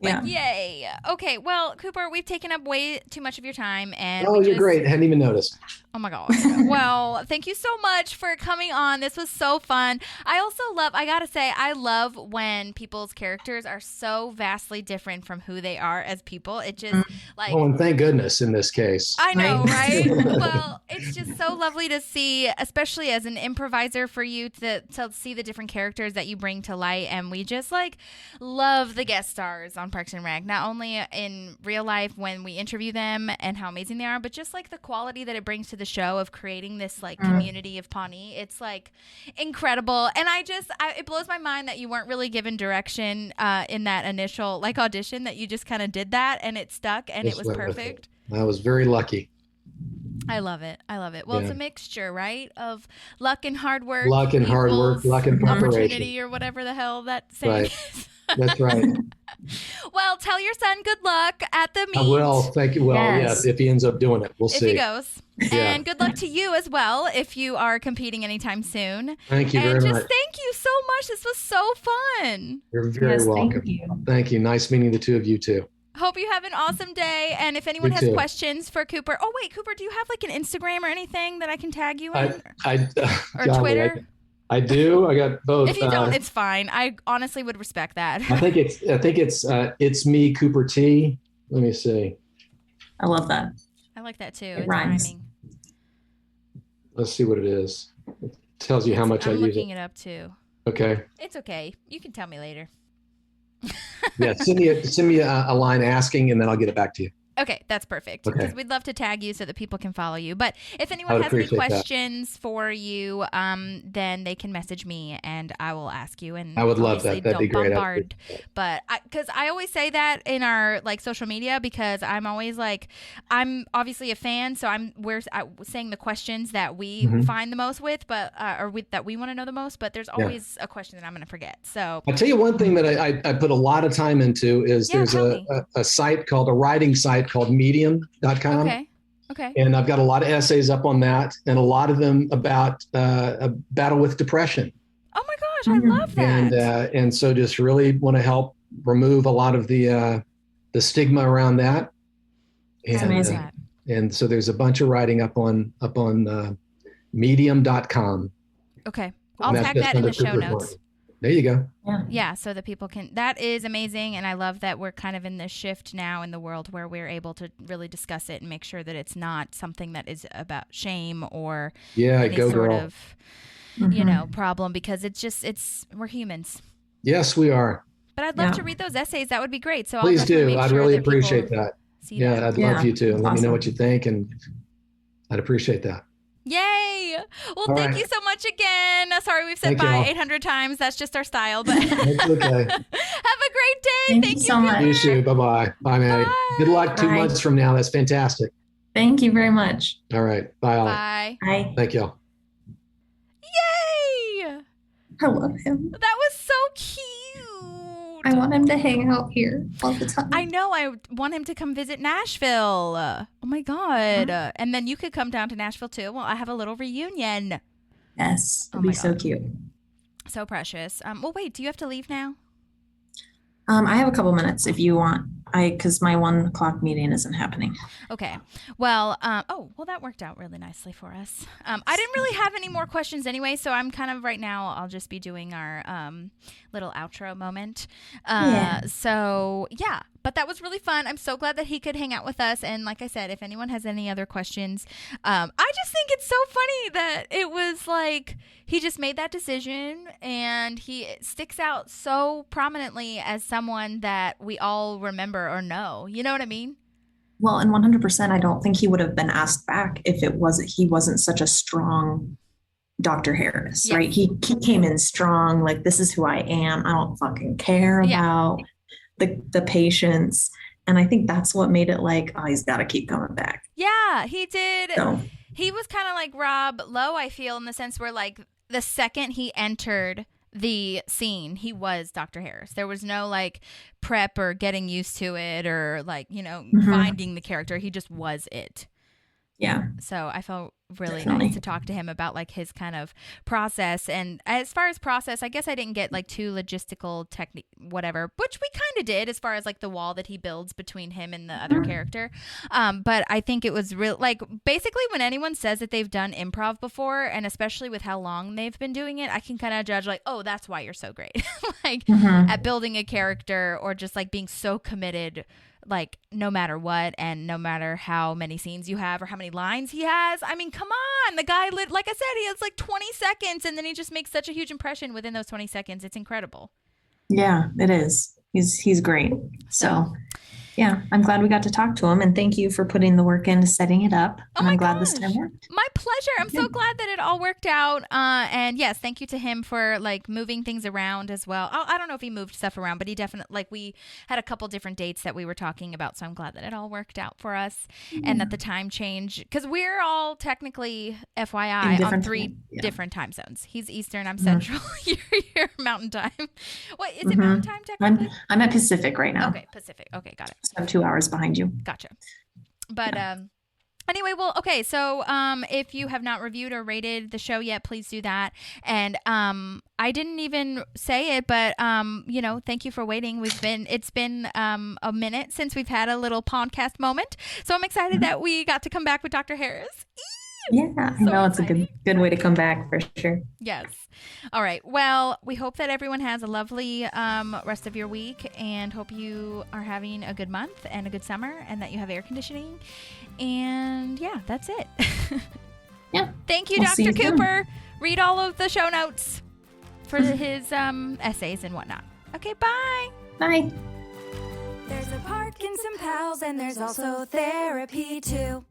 Speaker 1: But yay. Okay, well, Cooper, we've taken up way too much of your time and
Speaker 4: You're great. Hadn't even noticed.
Speaker 1: Oh my God. Well, thank you so much for coming on. This was so fun. I also I gotta say, I love when people's characters are so vastly different from who they are as people. It just like.
Speaker 4: Oh, and thank goodness in this case.
Speaker 1: I know, right? Well, it's just so lovely to see, especially as an improviser, for you to see the different characters that you bring to light. And we just like love the guest stars on Parks and Rec, not only in real life when we interview them and how amazing they are, but just like the quality that it brings to the show of creating this like community of Pawnee. It's like incredible. And it blows my mind that you weren't really given direction in that initial like audition, that you just kind of did that and it stuck and it was perfect.
Speaker 4: I was very lucky.
Speaker 1: I love it. Well, it's a mixture, right? Of luck and hard work.
Speaker 4: Luck and hard work, luck and preparation.
Speaker 1: Opportunity or whatever the hell that saying is.
Speaker 4: That's right.
Speaker 1: Well, tell your son good luck at the meet.
Speaker 4: I will. Thank you. Well, yes, if he ends up doing it, we'll see.
Speaker 1: If he goes. Yeah. And good luck to you as well if you are competing anytime soon.
Speaker 4: Thank you very much.
Speaker 1: Thank you so much. This was so fun.
Speaker 4: You're very welcome. Thank you. Nice meeting the two of you too.
Speaker 1: Hope you have an awesome day. And if anyone has questions for Cooper. Oh, wait, Cooper, do you have like an Instagram or anything that I can tag you in? Or Twitter?
Speaker 4: I do. I got both.
Speaker 1: If you don't, it's fine. I honestly would respect that.
Speaker 4: I think it's me, Cooper T. Let me see.
Speaker 5: I love that.
Speaker 1: I like that too.
Speaker 5: It rhymes.
Speaker 1: Rhyming.
Speaker 4: Let's see what it is. It tells you how much I use it.
Speaker 1: I'm looking it up too.
Speaker 4: Okay.
Speaker 1: It's okay. You can tell me later.
Speaker 4: Yeah, send me a line asking, and then I'll get it back to you.
Speaker 1: Okay, that's perfect. Because we'd love to tag you so that people can follow you. But if anyone has any questions for you, then they can message me and I will ask you. And
Speaker 4: I would love that. That'd be great.
Speaker 1: Bombard. But because I always say that in our like social media, because I'm always like, I'm obviously a fan, so we're saying the questions that we find the most with, but that we want to know the most. But there's always a question that I'm going to forget. So
Speaker 4: I'll tell you one thing that I put a lot of time into is there's a site called a writing site called medium.com.
Speaker 1: Okay.
Speaker 4: And I've got a lot of essays up on that, and a lot of them about a battle with depression.
Speaker 1: Oh my gosh, I love that.
Speaker 4: And so just really want to help remove a lot of the stigma around that.
Speaker 5: That's amazing.
Speaker 4: And so there's a bunch of writing up on medium.com.
Speaker 1: Okay. I'll tag that in the show notes.
Speaker 4: There you go.
Speaker 1: Yeah, so that people can. That is amazing, and I love that we're kind of in this shift now in the world where we're able to really discuss it and make sure that it's not something that is about shame or any sort of problem, because we're humans.
Speaker 4: Yes, we are.
Speaker 1: But I'd love to read those essays. That would be great. So
Speaker 4: please do.
Speaker 1: I'd
Speaker 4: really appreciate that.
Speaker 1: That.
Speaker 4: I'd love you to. Let me know what you think, and I'd appreciate that.
Speaker 1: Yay! Well, thank you so much again. Sorry we've said bye 800 times. That's just our style, but
Speaker 4: that's okay.
Speaker 1: Have a great day.
Speaker 5: Thank you so much.
Speaker 4: You too. Bye-bye. Bye, Maddie.
Speaker 1: Bye.
Speaker 4: Good luck 2 months from now. That's fantastic.
Speaker 5: Thank you very much.
Speaker 4: All right. Bye, Ollie.
Speaker 1: Bye.
Speaker 5: Bye.
Speaker 4: Thank y'all.
Speaker 1: Yay!
Speaker 5: I love him.
Speaker 1: That was so cute.
Speaker 5: I want him to hang out here all the time.
Speaker 1: I know. I want him to come visit Nashville. Oh my God. And then you could come down to Nashville too. Well, I have a little reunion.
Speaker 5: Yes. It'd be so cute.
Speaker 1: So precious. Well, wait, do you have to leave now?
Speaker 5: I have a couple minutes if you want. Because my 1 o'clock meeting isn't happening.
Speaker 1: Okay. Well, that worked out really nicely for us. I didn't really have any more questions anyway, so I'm kind of right now, I'll just be doing our little outro moment. So, yeah. But that was really fun. I'm so glad that he could hang out with us. And like I said, if anyone has any other questions, I just think it's so funny that it was like he just made that decision and he sticks out so prominently as someone that we all remember or know. You know what I mean?
Speaker 5: Well, and 100%, I don't think he would have been asked back if he wasn't such a strong Dr. Harris, right? He came in strong, like, this is who I am. I don't fucking care about the patients. And I think that's what made it like, oh, he's got to keep coming back.
Speaker 1: Yeah, he did.
Speaker 5: So.
Speaker 1: He was kind of like Rob Lowe, I feel, in the sense where like the second he entered the scene, he was Dr. Harris. There was no like prep or getting used to it or like, finding the character. He just was it.
Speaker 5: Yeah.
Speaker 1: So I felt really
Speaker 5: Definitely.
Speaker 1: nice to talk to him about like his kind of process. And as far as process, I guess I didn't get like too logistical technique, whatever, which we kind of did as far as like the wall that he builds between him and the other character. But I think it was real, like basically when anyone says that they've done improv before, and especially with how long they've been doing it, I can kind of judge like, oh, that's why you're so great. Like at building a character or just like being so committed, like no matter what and no matter how many scenes you have or how many lines he has. I mean, come on. The guy, like I said, he has like 20 seconds and then he just makes such a huge impression within those 20 seconds. It's incredible.
Speaker 5: Yeah, it is. He's great. So yeah, I'm glad we got to talk to him, and thank you for putting the work into setting it up.
Speaker 1: Oh
Speaker 5: And
Speaker 1: my
Speaker 5: I'm glad this
Speaker 1: gosh.
Speaker 5: time worked.
Speaker 1: My pleasure. I'm so glad that it all worked out. And yes, thank you to him for like moving things around as well. I don't know if he moved stuff around, but he definitely, like we had a couple different dates that we were talking about. So I'm glad that it all worked out for us and that the time change, because we're all technically FYI on 3 different time zones. He's Eastern, I'm Central, you're Mountain Time. What is it, Mountain Time technically?
Speaker 5: I'm at Pacific right now.
Speaker 1: Okay, Pacific. Okay, got it.
Speaker 5: So I'm 2 hours behind you.
Speaker 1: Gotcha. But anyway, well, okay. So if you have not reviewed or rated the show yet, please do that. And I didn't even say it, but thank you for waiting. It's been a minute since we've had a little podcast moment. So I'm excited that we got to come back with Dr. Harris.
Speaker 5: Yeah, I know it's a good way to come back for sure.
Speaker 1: Yes. All right. Well, we hope that everyone has a lovely rest of your week, and hope you are having a good month and a good summer, and that you have air conditioning. And yeah, that's it.
Speaker 5: Yeah.
Speaker 1: Thank you,
Speaker 5: We'll
Speaker 1: Dr.
Speaker 5: see you soon.
Speaker 1: Cooper. Read all of the show notes for his essays and whatnot. Okay, bye.
Speaker 5: Bye.
Speaker 3: There's a Parkinson Pals and there's also therapy too.